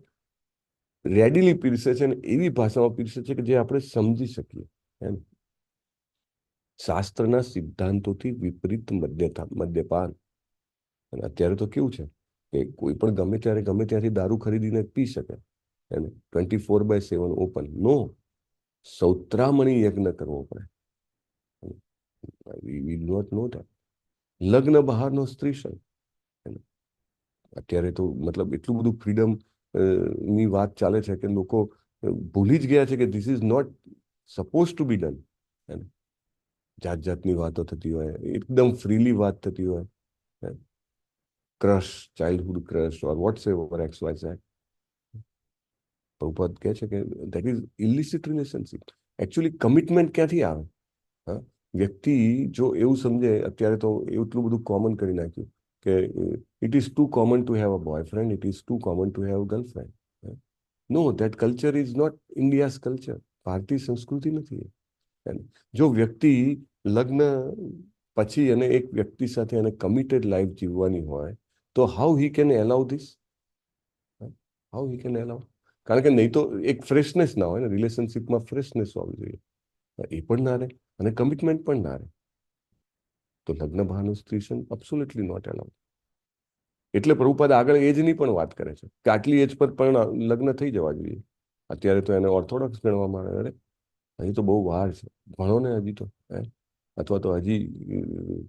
રેડીલી પીરસે છે, અને એવી ભાષામાં પીરસે છે કે જે આપણે સમજી શકીએ. શાસ્ત્રના સિદ્ધાંતોથી વિપરીત મદ્યપાન. અને અત્યારે તો કેવું છે કે કોઈ પણ ગમે ત્યારે ગમે ત્યાંથી દારૂ ખરીદીને પી શકે, 24/7 ઓપન. નો, સૌત્રામણી યજ્ઞ કરવો પડે. We do not know that. લગ્ન બહારનો સ્ત્રી સંગ. અત્યારે તો મતલબ એટલું બધું ફ્રીડમ ની વાત ચાલે છે કે લોકો ભૂલી જ ગયા છે કે this is not suppose to be done. જાત જાતની વાતો થતી હોય, એકદમ ફ્રીલી વાત થતી હોય, ક્રશ, ચાઇલ્ડહુડ ક્રશ ઓર વોટ્સએવર XYZ. પ્રભુપાદ કહે છે કે that is illicit relationship. Actually commitment ક્યાંથી આવે? વ્યક્તિ જો એવું સમજે, અત્યારે તો એટલું બધું કોમન કરી નાખ્યું કે it is too common to have a boyfriend, it is too common to have girlfriend. No, that culture is not India's culture. ભારતીય સંસ્કૃતિ નથી. જો વ્યક્તિ લગ્ન પછી અને એક વ્યક્તિ સાથે એને કમિટેડ લાઈફ જીવવાની હોય, તો how he can allow this? How he can allow? કારણ કે નહીં તો એક ફ્રેશનેસ ના હોય ને, રિલેશનશિપમાં ફ્રેશનેસ હોવી જોઈએ. એ પણ ના રહે અને કમિટમેન્ટ પણ ના રહે, તો લગ્ન બહારનું સ્ત્રીશન એબ્સોલ્યુટલી નોટ એલાઉડ. એટલે પ્રભુપાદ આગળ એજની પણ વાત કરે છે કે આટલી એજ પર પણ લગ્ન થઈ જવા જોઈએ. અત્યારે તો એને ઓર્થોડોક્સ ગણવામાં આવે. હજી તો બહુ વાર છે, ભણો ને હજી તો, અથવા તો હજી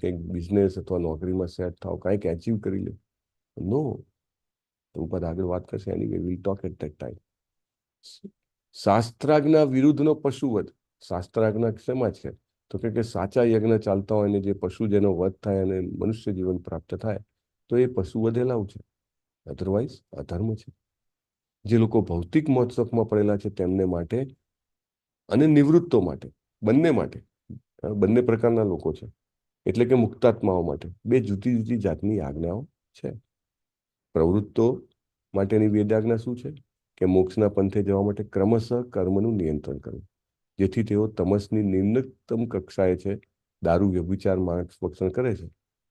કંઈક બિઝનેસ અથવા નોકરીમાં સેટ થાવ, કાંઈક એચીવ કરી લે. નો, પ્રભુપાદ આગળ વાત કરશે, anyway will talk at that time. શાસ્ત્રાજ્ઞા વિરુદ્ધનો પશુવધ. શાસ્ત્રાજ્ઞા શેમાં છે? તો કે સાચા યજ્ઞ ચાલતા હોય ને જે પશુ જેનો વધ થાય અને મનુષ્ય જીવન પ્રાપ્ત થાય તો એ પશુવધ એલાવ છે, અધરવાઇઝ અધર્મ છે. જે લોકો ભૌતિક મોત્સવમાં પડેલા છે તેમને માટે અને નિવૃત્તો માટે, બંને માટે, બંને પ્રકારના લોકો છે, એટલે કે મુક્તાત્માઓ માટે બે જુદી જુદી જાતની આજ્ઞાઓ છે. પ્રવૃત્તો માટેની વેદાજ્ઞા શું છે? કે મોક્ષના પંથે જવા માટે ક્રમશઃ કર્મનું નિયંત્રણ કરવું, જેથી તેઓ તમસની નિમ્નતમ કક્ષાએ છે, દારૂ વ્યભિચાર માંસ ભક્ષણ કરે છે,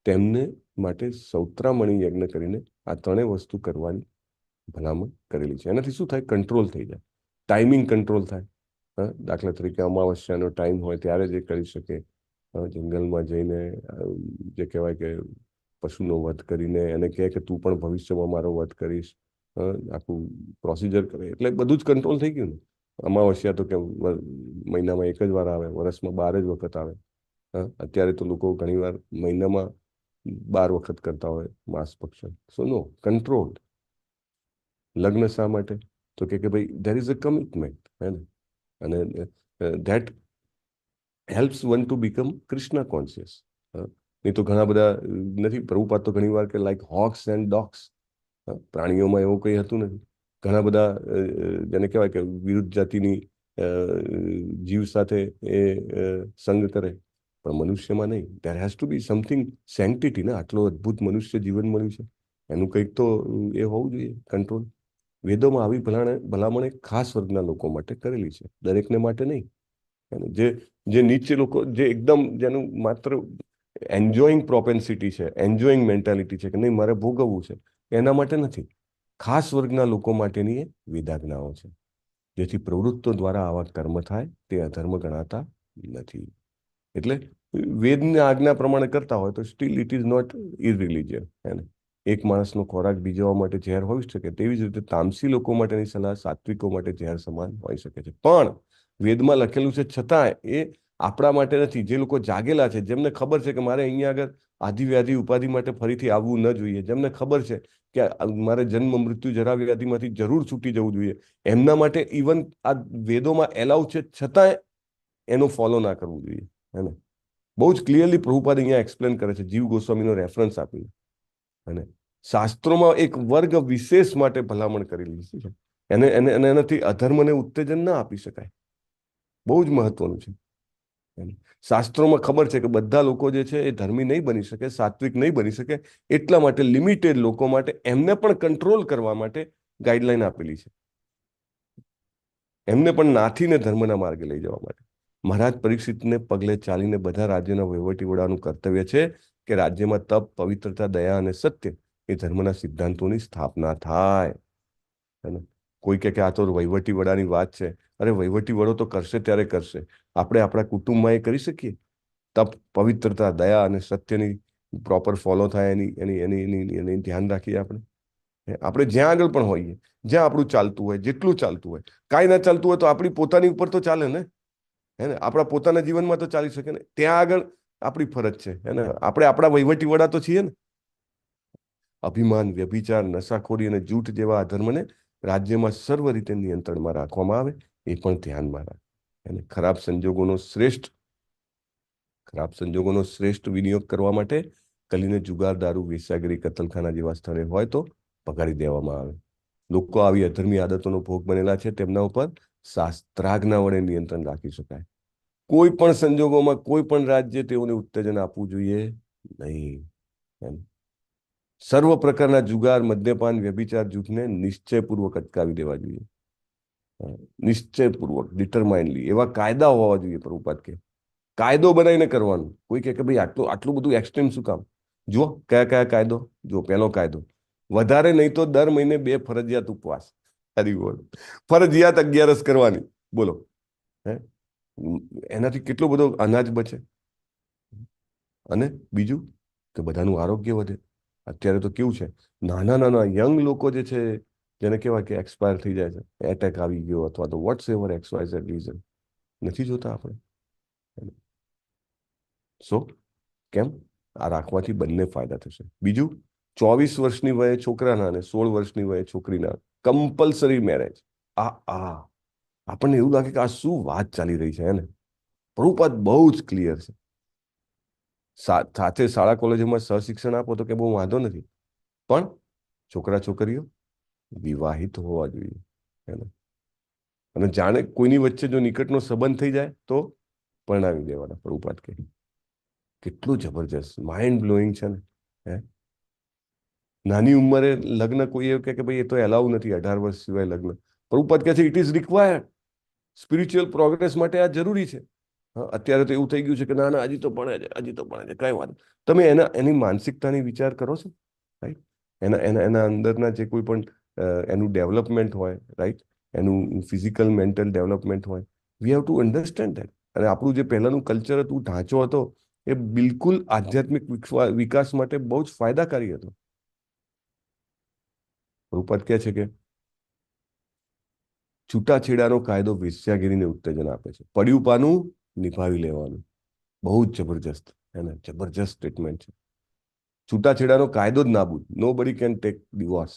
તેમને માટે સૌત્રામણી યજ્ઞ કરીને આ ત્રણેય વસ્તુ કરવાની ભલામણ કરેલી છે. એનાથી શું થાય? કંટ્રોલ થઈ જાય, ટાઈમિંગ કંટ્રોલ થાય. દાખલા તરીકે અમાવસ્યાનો ટાઈમ હોય ત્યારે જે કરી શકે, જંગલમાં જઈને જે કહેવાય કે પશુનો વધ કરીને એને કહે કે તું પણ ભવિષ્યમાં મારો વધ કરીશ, આખું પ્રોસિજર કરે, એટલે બધું જ કંટ્રોલ થઈ ગયું ને. અમાવસ્યા તો કે મહિનામાં એક જ વાર આવે, વર્ષમાં 12 જ વખત આવે. અત્યારે તો લોકો ઘણીવાર મહિનામાં 12 વખત કરતા હોય માંસ ભક્ષણ. સો નો કંટ્રોલ. લગ્ન શા માટે? તો કે ભાઈ ધેર ઇઝ અ કમિટમેન્ટ, હે ને, અને that helps one to become Krishna conscious. નહીં તો ઘણા બધા નથી. પ્રભુપાદ તો ઘણી વાર કે લાઈક હોક્સ એન્ડ ડોગ્સ, પ્રાણીઓમાં એવું કંઈ હતું નથી. ઘણા બધા જેને કહેવાય કે વિરુદ્ધ જાતિની જીવ સાથે એ સંગ કરે, પણ મનુષ્યમાં નહીં. There has to be something sanctity ને. આટલો અદ્ભુત મનુષ્ય જીવન મળ્યું છે, એનું કંઈક તો એ હોવું જોઈએ કંટ્રોલ. વેદોમાં આવી ભલામણ એક ખાસ વર્ગના લોકો માટે કરેલી છે, દરેકને માટે નહીં. જે નીચે લોકો, જે એકદમ જેનું માત્ર એન્જોઈંગ પ્રોપેન્સિટી છે, એન્જોઈંગ મેન્ટાલિટી છે કે નહીં મારે ભોગવવું છે, એના માટે નથી. ખાસ વર્ગના લોકો માટેની એ વેદાજ્ઞાઓ છે, જેથી પ્રવૃત્તો દ્વારા આવા કર્મ થાય તે અધર્મ ગણાતા નથી. એટલે વેદની આજ્ઞા પ્રમાણે કરતા હોય તો સ્ટીલ ઇટ ઇઝ નોટ ઇરરિલિજિયસ. એને એક માણસનો ખોરાક બીજા માટે ઝેર હોઈ શકે, તેવી જ રીતે તામસી લોકો માટેની સલાહ સાત્વિકો માટે ઝેર સમાન હોઈ શકે છે. પણ વેદમાં લખેલું છે છતાં એ આપણા માટે નથી. જે લોકો જાગેલા છે, જેમને ખબર છે કે મારે અહીંયા આગળ આધિ વ્યાધિ ઉપાધિ માટે ફરીથી આવવું ન જોઈએ, જેમને ખબર છે કે મારે જન્મ મૃત્યુ જરા વ્યાધિમાંથી જરૂર છૂટી જવું જોઈએ, એમના માટે ઇવન આ વેદોમાં એલાઉ છે છતાં એનું ફોલો ના કરવું જોઈએ. હે ને, બહુ જ ક્લિયરલી પ્રભુપાદ અહીંયા એક્સપ્લેન કરે છે, જીવ ગોસ્વામીનો રેફરન્સ આપીને. અને શાસ્ત્રોમાં એક વર્ગ વિશેષ માટે ભલામણ કરેલી છે, એનાથી અધર્મને ઉત્તેજન ના આપી શકાય. બહુ જ મહત્વનું છે. શાસ્ત્રોમાં ખબર છે કે બધા લોકો જે છે એ ધર્મી નહીં બની શકે, સાત્વિક નહીં બની શકે, એટલા માટે લિમિટેડ લોકો માટે એમને પણ કંટ્રોલ કરવા માટે ગાઈડલાઈન આપેલી છે, એમને પણ નાથીને ધર્મના માર્ગે લઈ જવા માટે. મહારાજ પરીક્ષિતને પગલે ચાલીને બધા રાજ્યના વહીવટી વડાનું કર્તવ્ય છે કે રાજ્યમાં તપ, પવિત્રતા, દયા અને સત્ય એ ધર્મના સિદ્ધાંતોની સ્થાપના થાય. કોઈ કે આ તો વહીવટી વડાની વાત છે. અરે વહીવટી વડો તો કરશે ત્યારે કરશે, આપણે આપણા કુટુંબમાં એ કરી શકીએ. તપ, પવિત્રતા, દયા અને સત્યની પ્રોપર ફોલો થાય એની ધ્યાન રાખીએ. આપણે જ્યાં આગળ પણ હોઈએ, જ્યાં આપણું ચાલતું હોય, જેટલું ચાલતું હોય, કાંઈ ના ચાલતું હોય તો આપણી પોતાની ઉપર તો ચાલે ને, હે ને, આપણા પોતાના જીવનમાં તો ચાલી શકે ને. ત્યાં આગળ આપણી ફરજ છે, હે ને, આપણે આપણા વહીવટી વડા તો છીએ ને. અભિમાન, વ્યભિચાર, નશાખોરી અને જૂઠ જેવા અધર્મને રાજ્યમાં સર્વ રીતે નિયંત્રણમાં રાખવામાં આવે, એ પણ ધ્યાનમાં રાખે. અને ખરાબ સંજોગોનો શ્રેષ્ઠ વિનિયોગ કરવા માટે કલીને જુગાર, દારૂ, વેશ્યાગીરી, કતલખાના જેવા સ્થળે હોય તો પગાડી દેવામાં આવે. લોકો આવી અધર્મી આદતોનો ભોગ બનેલા છે, તેમના ઉપર શાસ્ત્રાજ્ઞા વડે નિયંત્રણ રાખી શકાય. કોઈ પણ સંજોગોમાં કોઈ પણ રાજ્ય તેઓને ઉત્તેજન આપવું જોઈએ નહીં. સર્વ પ્રકારના જુગાર, મદ્યપાન, વ્યભિચાર, જૂથને નિશ્ચયપૂર્વક અટકાવી દેવા જોઈએ. નિશ્ચયપૂર્વક, ડિટરમાઇન્ડલી એવા કાયદા હોવા જોઈએ. પ્રભુપાદ કે કાયદો બનાવીને કરવાનું. કોઈ કે ભાઈ આટલું બધું એક્સ્ટ્રીમ શું કામ? જો કયા કાયદો? જો પહેલો કાયદો, વધારે નહીં તો દર મહિને 2 ફરજિયાત ઉપવાસ. ફરજિયાત 11 કરવાની. બોલો, એનાથી કેટલો બધો અનાજ બચે. અને બીજું કે બધાનું આરોગ્ય વધે. અત્યારે તો કેવું છે, નાના યંગ લોકો જે છે, જેને કહેવાય કે એક્સપાયર થઈ જાય છે, એટેક આવી ગયો અથવા તો વોટ્સ એવર XYZ રીઝન, નથી જોતા આપણે. સો કેમ? આ રાખવાથી બંને ફાયદા થશે. બીજું, 24 વર્ષની વયે છોકરાના અને 16 વર્ષની વયે છોકરીના કમ્પલસરી મેરેજ. આપણને એવું લાગે કે આ શું વાત ચાલી રહી છે એને. પ્રભુપાદ બહુ જ ક્લિયર છે. સાથે શાળા કોલેજોમાં સહશિક્ષણ આપો તો કે બહુ વાંધો નથી, પણ છોકરા છોકરીઓ વિવાહિત હોવા જોઈએ. અને જાણે કોઈની વચ્ચે જો નિકટનો સંબંધ થઈ જાય તો પરણાવી દેવાના. પ્રભુપાદ કહે કેટલું જબરજસ્ત, માઇન્ડ બ્લોઈંગ છે ને. નાની ઉંમરે લગ્ન કોઈ એવું કે ભાઈ એ તો એલાઉ નથી, 18 વર્ષ સિવાય લગ્ન. પ્રભુપાદ કહે છે it is required. Spiritual progress માટે આ જરૂરી છે. અત્યારે તો એવું થઈ ગયું છે કે ના હજી તો ભણે છે, કઈ વાત. તમે એની માનસિકતાની વિચાર કરો છો, રાઈટ? એના અંદરના જે કોઈ પણ એનું ડેવલપમેન્ટ હોય, રાઈટ, એનું ફિઝિકલ મેન્ટલ ડેવલપમેન્ટ હોય, વી હેવ ટુ અન્ડરસ્ટેન્ડ ધેટ. અને આપણું જે પહેલાનું કલ્ચર હતું, ઢાંચો હતો, એ બિલકુલ આધ્યાત્મિક વિકાસ માટે બહુ જ ફાયદાકારી હતો. પ્રભુપાદ કહે છે કે છૂટાછેડાનો કાયદો વેશ્યાગીરીને ઉત્તેજન આપે છે, પડ્યું પાનું નિભાવી લેવાનું. બહુ જ જબરજસ્ત, જબરજસ્ત સ્ટેટમેન્ટ છે. છૂટાછેડાનો કાયદો જ નાબૂદ. નો બડી કેન ટેક ડિવોર્સ.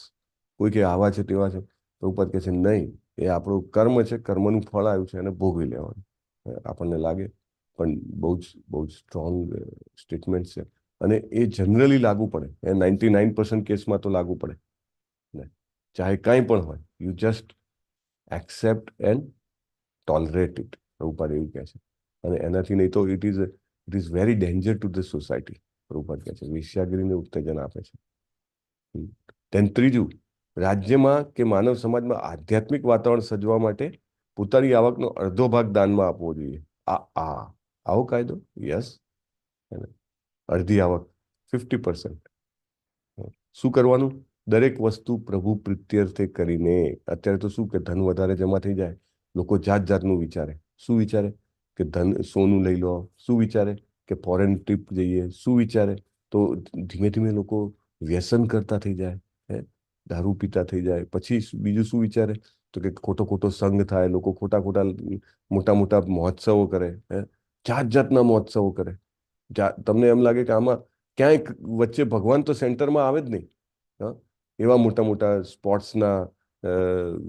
કોઈ કે આવા છે તેવા છે. પ્રભુપાદ કહે છે નહીં, એ આપણું કર્મ છે, કર્મનું ફળ આવ્યું છે, એને ભોગવી લેવાનું. આપણને લાગે પણ બહુ જ સ્ટ્રોંગ સ્ટેટમેન્ટ છે. અને એ જનરલી લાગુ પડે. એ 99% કેસમાં તો લાગુ પડે. ચાહે કાંઈ પણ હોય, you just accept and tolerate it. Prabhupada એવું કહે છે. અને એનાથી નહીં તો it is very danger to the society. Prabhupada કહે છે વેશ્યાગીરીને ઉત્તેજન આપે છે. તેમ ત્રીજું, રાજ્યમાં કે માનવ સમાજમાં આધ્યાત્મિક વાતાવરણ સર્જવા માટે પોતાની આવકનો અડધો ભાગ દાનમાં આપવો જોઈએ. આવો કાયદો? યસ. અડધી આવક 50%. શું કરવાનું? દરેક વસ્તુ પ્રભુ પ્રીત્યર્થે કરીને. અત્યારે તો શું કે ધન વધારે જમા થઈ જાય, લોકો જાત જાતનું વિચારે. શું વિચારે? કે સોનું લઈ લો. શું વિચારે? કે ફોરેન ટ્રીપ જઈએ. શું વિચારે? તો ધીમે ધીમે લોકો વ્યસન કરતા થઈ જાય, દારૂ પીતા થઈ જાય. પછી બીજું શું વિચારે? તો કે ખોટો સંગ થાય, લોકો ખોટા મોટા મહોત્સવો કરે, જાત જાતના મહોત્સવો કરે. તમને એમ લાગે કે આમાં ક્યાંય વચ્ચે ભગવાન તો સેન્ટરમાં આવે જ નહીં. એવા મોટા સ્પોર્ટ્સના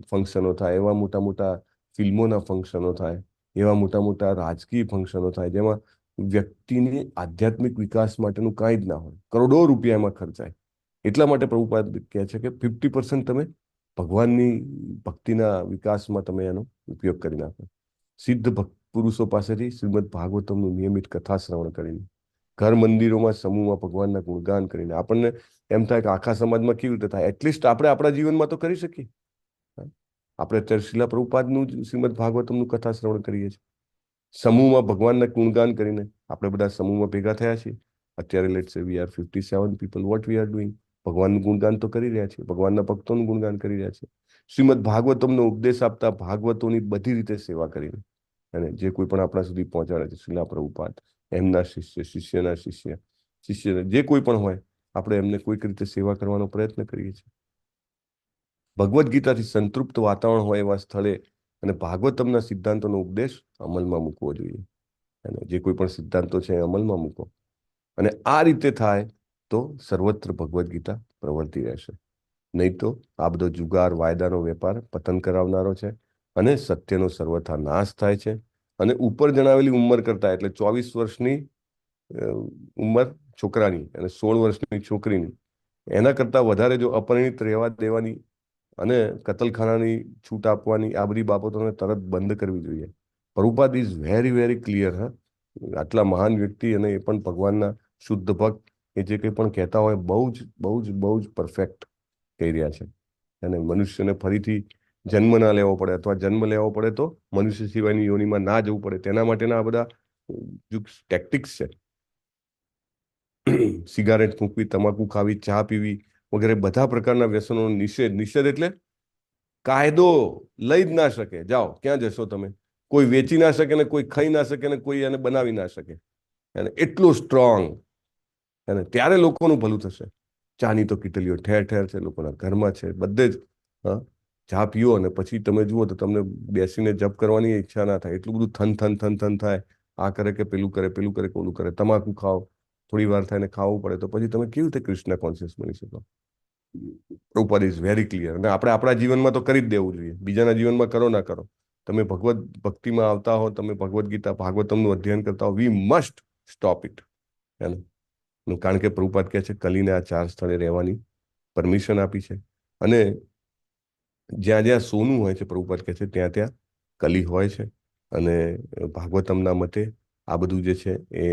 ફંક્શનો થાય, એવા મોટા ફિલ્મોના ફંક્શનો થાય, એવા મોટા રાજકીય ફંક્શનો થાય, જેમાં વ્યક્તિની આધ્યાત્મિક વિકાસ માટેનું કાંઈ જ ના હોય. કરોડો રૂપિયા એમાં ખર્ચાય. એટલા માટે પ્રભુપાદ કહે છે કે 50% તમે ભગવાનની ભક્તિના વિકાસમાં તમે એનો ઉપયોગ કરી નાખો. સિદ્ધ પુરુષો પાસેથી શ્રીમદ ભાગવતમનું નિયમિત કથા શ્રવણ કરીને, ઘર મંદિરોમાં સમૂહમાં ભગવાનના ગુણગાન કરીને. આપણને એમ થાય કે આખા સમાજમાં કેવી રીતે થાય? એટલીસ્ટ આપણે આપણા જીવનમાં તો કરી શકીએ. આપણે અત્યારે શિલા પ્રભુપાદનું શ્રીમદ ભાગવતમનું કથા શ્રવણ કરીએ છીએ. સમૂહમાં ભગવાનના ગુણગાન કરીને આપણે બધા સમૂહમાં ભેગા થયા છીએ. અત્યારે લેટ્સ સે we are 57 people. What we are doing? ભગવાનનું ગુણગાન તો કરી રહ્યા છીએ, ભગવાનના ભક્તોનું ગુણગાન કરી રહ્યા છીએ. શ્રીમદ ભાગવતમનો ઉપદેશ આપતા ભાગવતોની બધી રીતે સેવા કરીને, અને જે કોઈ પણ આપણા સુધી પહોંચાડે છે, શિલા પ્રભુપાદ, એમના શિષ્યના શિષ્ય, જે કોઈ પણ હોય, આપણે એમને કોઈક રીતે સેવા કરવાનો પ્રયત્ન કરીએ છીએ. ભગવદ્ ગીતાથી સંતૃપ્ત વાતાવરણ હોય એવા સ્થળે અને ભાગવતમના સિદ્ધાંતોનો ઉપદેશ અમલમાં મૂકવો જોઈએ. અને જે કોઈ પણ સિદ્ધાંતો છે એ અમલમાં મૂકો. અને આ રીતે થાય તો સર્વત્ર ભગવદ્ ગીતા પ્રવર્તી રહેશે. નહીં તો આ બધો જુગાર, વાયદાનો વેપાર પતન કરાવનારો છે, અને સત્યનો સર્વથા નાશ થાય છે. અને ઉપર જણાવેલી ઉંમર કરતા, એટલે 24 વર્ષની ઉંમર છોકરાની અને 16 વર્ષની છોકરીની, એના કરતા વધારે જો અપરિણિત રહેવા દેવાની અને કતલખાનાની છૂટ આપવાની, આ બધી બાબતોને તરત બંધ કરવી જોઈએ. Prabhupada is very very clear. આટલા મહાન વ્યક્તિ અને એ પણ ભગવાનના શુદ્ધ ભક્ત, એ જે કંઈ પણ કહેતા હોય બહુ જ પરફેક્ટ કહી રહ્યા છે. અને મનુષ્યને ફરીથી જન્મ ના લેવો પડે, અથવા જન્મ લેવો પડે તો મનુષ્ય સિવાયની યોનિમાં ના જવું પડે, તેના માટેના આ બધા ટેક્ટિક્સ છે. સિગારેટ ફૂંકવી, તમાકુ ખાવી, ચા પીવી વગેરે બધા પ્રકારના વ્યસનોનો નિષેધ એટલે કાયદો લઈ જ ના શકે. જાઓ, ક્યાં જશો તમે? કોઈ વેચી ના શકે ને કોઈ ખાઈ ના શકે ને કોઈ એને બનાવી ના શકે. અને એટલું સ્ટ્રોંગ. અને ત્યારે લોકોનું ભલું થશે. ચાની તો કીટલીઓ ઠેર ઠેર છે, લોકોના ઘરમાં છે, બધે જ. ચા પીઓ અને પછી તમે જુઓ તો તમને બેસીને જપ કરવાની ઈચ્છા ના થાય. એટલું બધું થન થાય. આ કરે કે પેલું કરે, ઓલું કરે. તમાકુ ખાઓ, થોડી વાર થાય ને ખાવું પડે, તો પછી તમે કેવી રીતે કૃષ્ણ કોન્શિયસ બની શકો? Prabhupada is very clear. અને આપણે આપણા જીવનમાં તો કરી જ દેવું જોઈએ. બીજાના જીવનમાં કરો ના કરો, તમે ભગવત ભક્તિમાં આવતા હો, તમે ભગવદ્ ગીતા ભાગવતમનું અધ્યયન કરતા હો, વી મસ્ટ સ્ટોપ ઇટ. કારણ કે પ્રભુપાદ કહે છે કલીને આ 4 સ્થળે રહેવાની પરમિશન આપી છે. અને જ્યાં જ્યાં સોનું હોય છે, પ્રભુપાદ કહે છે ત્યાં ત્યાં કલી હોય છે. અને ભાગવતમના મતે આ બધું જે છે એ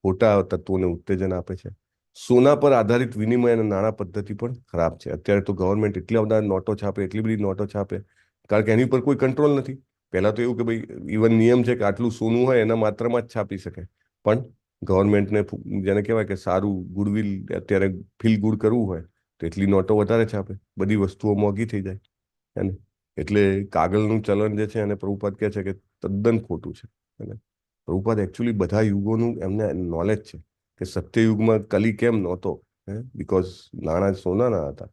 ખોટા તત્વોને ઉત્તેજન આપે છે. સોના પર આધારિત વિનિમય અને નાણાં પદ્ધતિ પણ ખરાબ છે. અત્યારે તો ગવર્મેન્ટ એટલા બધા નોટો છાપે, એટલી બધી નોટો છાપે, કારણ કે એની પર કોઈ કંટ્રોલ નથી. પહેલા તો એવું કે ભાઈ ઇવન નિયમ છે કે આટલું સોનું હોય એના માત્રામાં જ છાપી શકે. પણ ગવર્મેન્ટને જેને કહેવાય કે સારું ગુડવિલ અત્યારે ફીલ ગુડ કરવું હોય તો એટલી નોટો વધારે છાપે, બધી વસ્તુઓ મોંઘી થઈ જાય. અને એટલે કાગળનું ચલણ જે છે એને પ્રભુપાદ કહે છે કે તદ્દન ખોટું છે. અને પ્રભુપાદ એકચ્યુઅલી બધા યુગોનું એમને નોલેજ છે કે સત્યયુગમાં કલી કેમ નહોતો, બીકોઝ નાણાં સોનાના હતા.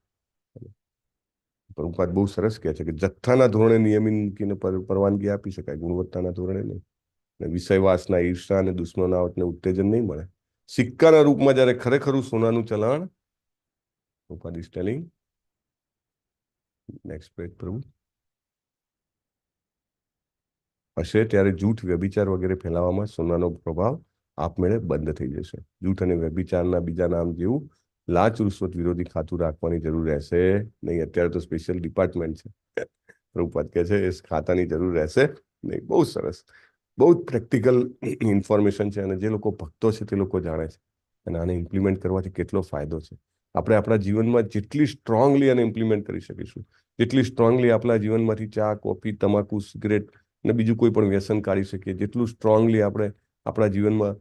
પ્રભુપાદ બહુ સરસ કહે છે કે જથ્થાના ધોરણે નિયમિત મૂકીને પરવાનગી આપી શકાય, ગુણવત્તાના ધોરણે નહીં. વિષયવાસના, ઈર્ષા અને દુશ્મનાવટને ઉત્તેજન નહીં મળે. સિક્કાના રૂપમાં જ્યારે ખરેખરું સોનાનું ચલણ, Prabhupada is telling, next page પ્રભુ, હશે ત્યારે જૂઠ, વ્યભિચાર વગેરે ફેલાવવામાં સોનાનો પ્રભાવ આપમેળે બંધ થઈ જશે. જૂઠ અને વ્યભિચારના બીજા નામ જેવું લાંચ રૂશ્વત વિરોધી ખાતું રાખવાની જરૂર રહેશે નહીં. અત્યારે તો સ્પેશિયલ ડિપાર્ટમેન્ટ છે, પ્રભુપાદ કહે છે એ ખાતાની જરૂર રહેશે નહીં. બહુ સરસ, બહુ જ પ્રેક્ટિકલ ઇન્ફોર્મેશન છે. અને જે લોકો ભક્તો છે તે લોકો જાણે છે. અને આને ઇમ્પ્લિમેન્ટ કરવાથી કેટલો ફાયદો છે. આપણે આપણા જીવનમાં જેટલી સ્ટ્રોંગલી આને ઇમ્પ્લિમેન્ટ કરી શકીશું, જેટલી સ્ટ્રોંગલી આપણા જીવનમાંથી ચા, કોફી, તમાકુ, સિગરેટ અને બીજું કોઈ પણ વ્યસન કાઢી શકીએ, જેટલું સ્ટ્રોંગલી આપણે આપણા જીવનમાં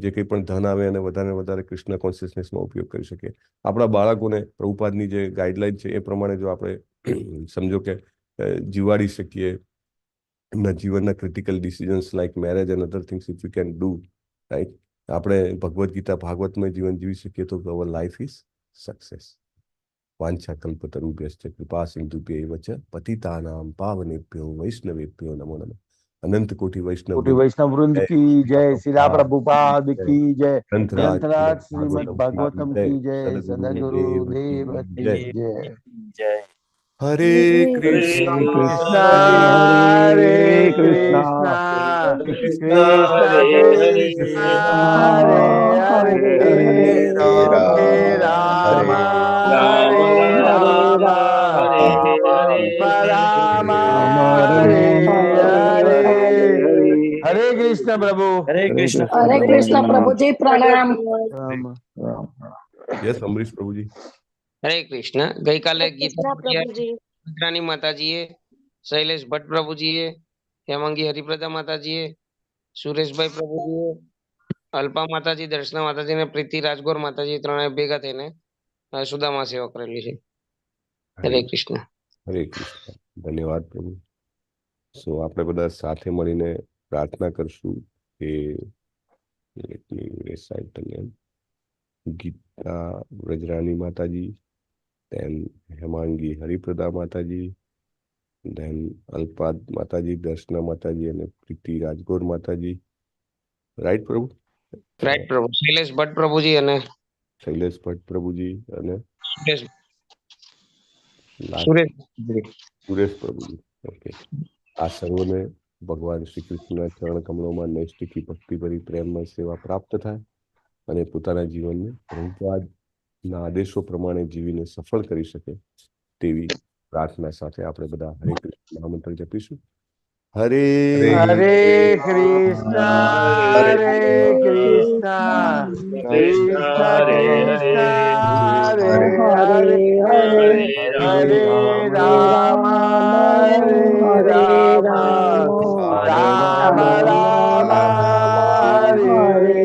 જે કંઈ પણ ધન આવે અને વધારે કૃષ્ણ કોન્શિયસનેસમાં ઉપયોગ કરી શકીએ. આપણા બાળકોને પ્રભુપાદની જે ગાઈડલાઈન છે એ પ્રમાણે જો આપણે સમજો કે જીવાડી શકીએ, એમના જીવનના critical decisions like marriage and other things if you can do right, આપણે ભગવદ્ ગીતા ભાગવતમય જીવન જીવી શકીએ તો અવર લાઈફ ઇઝ સક્સેસ. વાંછા કલ્પતરુભ્યશ્ચ કૃપા સિંધુભ્યૈવ ચ પતિતાનાં પાવનેભ્યો વૈષ્ણવેભ્યો નમો નમઃ. અનંત કોટી વૈષ્ણવ વૃંદ કી જય, શિલા પ્રભુપાદ કી જય, ગ્રંથરાજ શ્રીમદ ભાગવતમ કી જય, સદગુરુ દેવ કી જય. હરે કૃષ્ણ હરે કૃષ્ણ કૃષ્ણ કૃષ્ણ હરે હરે, હરે રામ હરે રામ, રામ હરે હરે. હરે કૃષ્ણ પ્રભુ. હરે કૃષ્ણ. હરે કૃષ્ણ પ્રભુજી, પ્રણામ. યસ અમરીશ પ્રભુજી. હરે કૃષ્ણ. ગઈકાલે ગીતા માતાજીએ, શૈલેષ ભટ્ટ પ્રભુજીએ, હેમાંગી હરિપ્રદા માતાજીએ, સુરેશભાઈ પ્રભુજીએ, અલ્પા માતાજી, દર્શના માતાજી અને પ્રીતિ રાજગોર માતાજી ત્રણે ભેગા થઈને સુદામા સેવા કરેલી છે. હરે કૃષ્ણ. હરે કૃષ્ણ. ધન્યવાદ પ્રભુ. સો આપણે બધા સાથે મળીને પ્રાર્થના કરશું કે ગીતા વ્રજરાની માતાજી, then હેમાંગી હરિપ્રદા માતાજી, then અલ્પાદ માતાજી, દર્શના માતાજી અને પ્રીતિ રાજગોર માતાજી. રાઈટ પ્રભુ? રાઈટ પ્રભુ. શૈલેષ ભટ્ટ પ્રભુજી અને શૈલેષ ભટ્ટ પ્રભુજી અને સુરેશ પ્રભુજી. ઓકે. આ સર્વને ભગવાન શ્રી કૃષ્ણના ચરણ કમળોમાં નૈષ્ઠિકી ભક્તિભરી પ્રેમમય સેવા પ્રાપ્ત થાય અને પોતાના જીવનને પ્રભુપાદના આદેશો પ્રમાણે જીવીને સફળ કરી શકે તેવી પ્રાર્થના સાથે આપણે બધા હરે કૃષ્ણ મહામંત્ર જપીશું. હરે હરે કૃષ્ણ હરે કૃષ્ણ કૃષ્ણ કૃષ્ણ હરે હરે, હરે રામ હરે રામ, રામ રામ હરે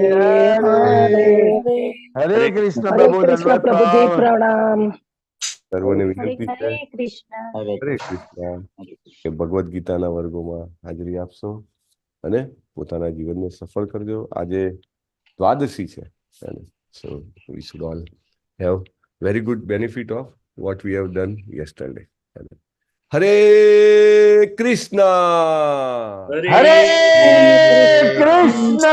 હરે. હરે કૃષ્ણ પ્રભુ. પ્રભુજી, પ્રણામ. સર્વને વિનંતી છે હરે કૃષ્ણ. હરે કૃષ્ણ કે ભગવદ્ ગીતાના વર્ગોમાં હાજરી આપશો અને પોતાના જીવનને સફળ કરજો. આજે દ્વાદશી છે. So we should all have very good benefit of what we have done yesterday. Hare Krishna. Hare Krishna.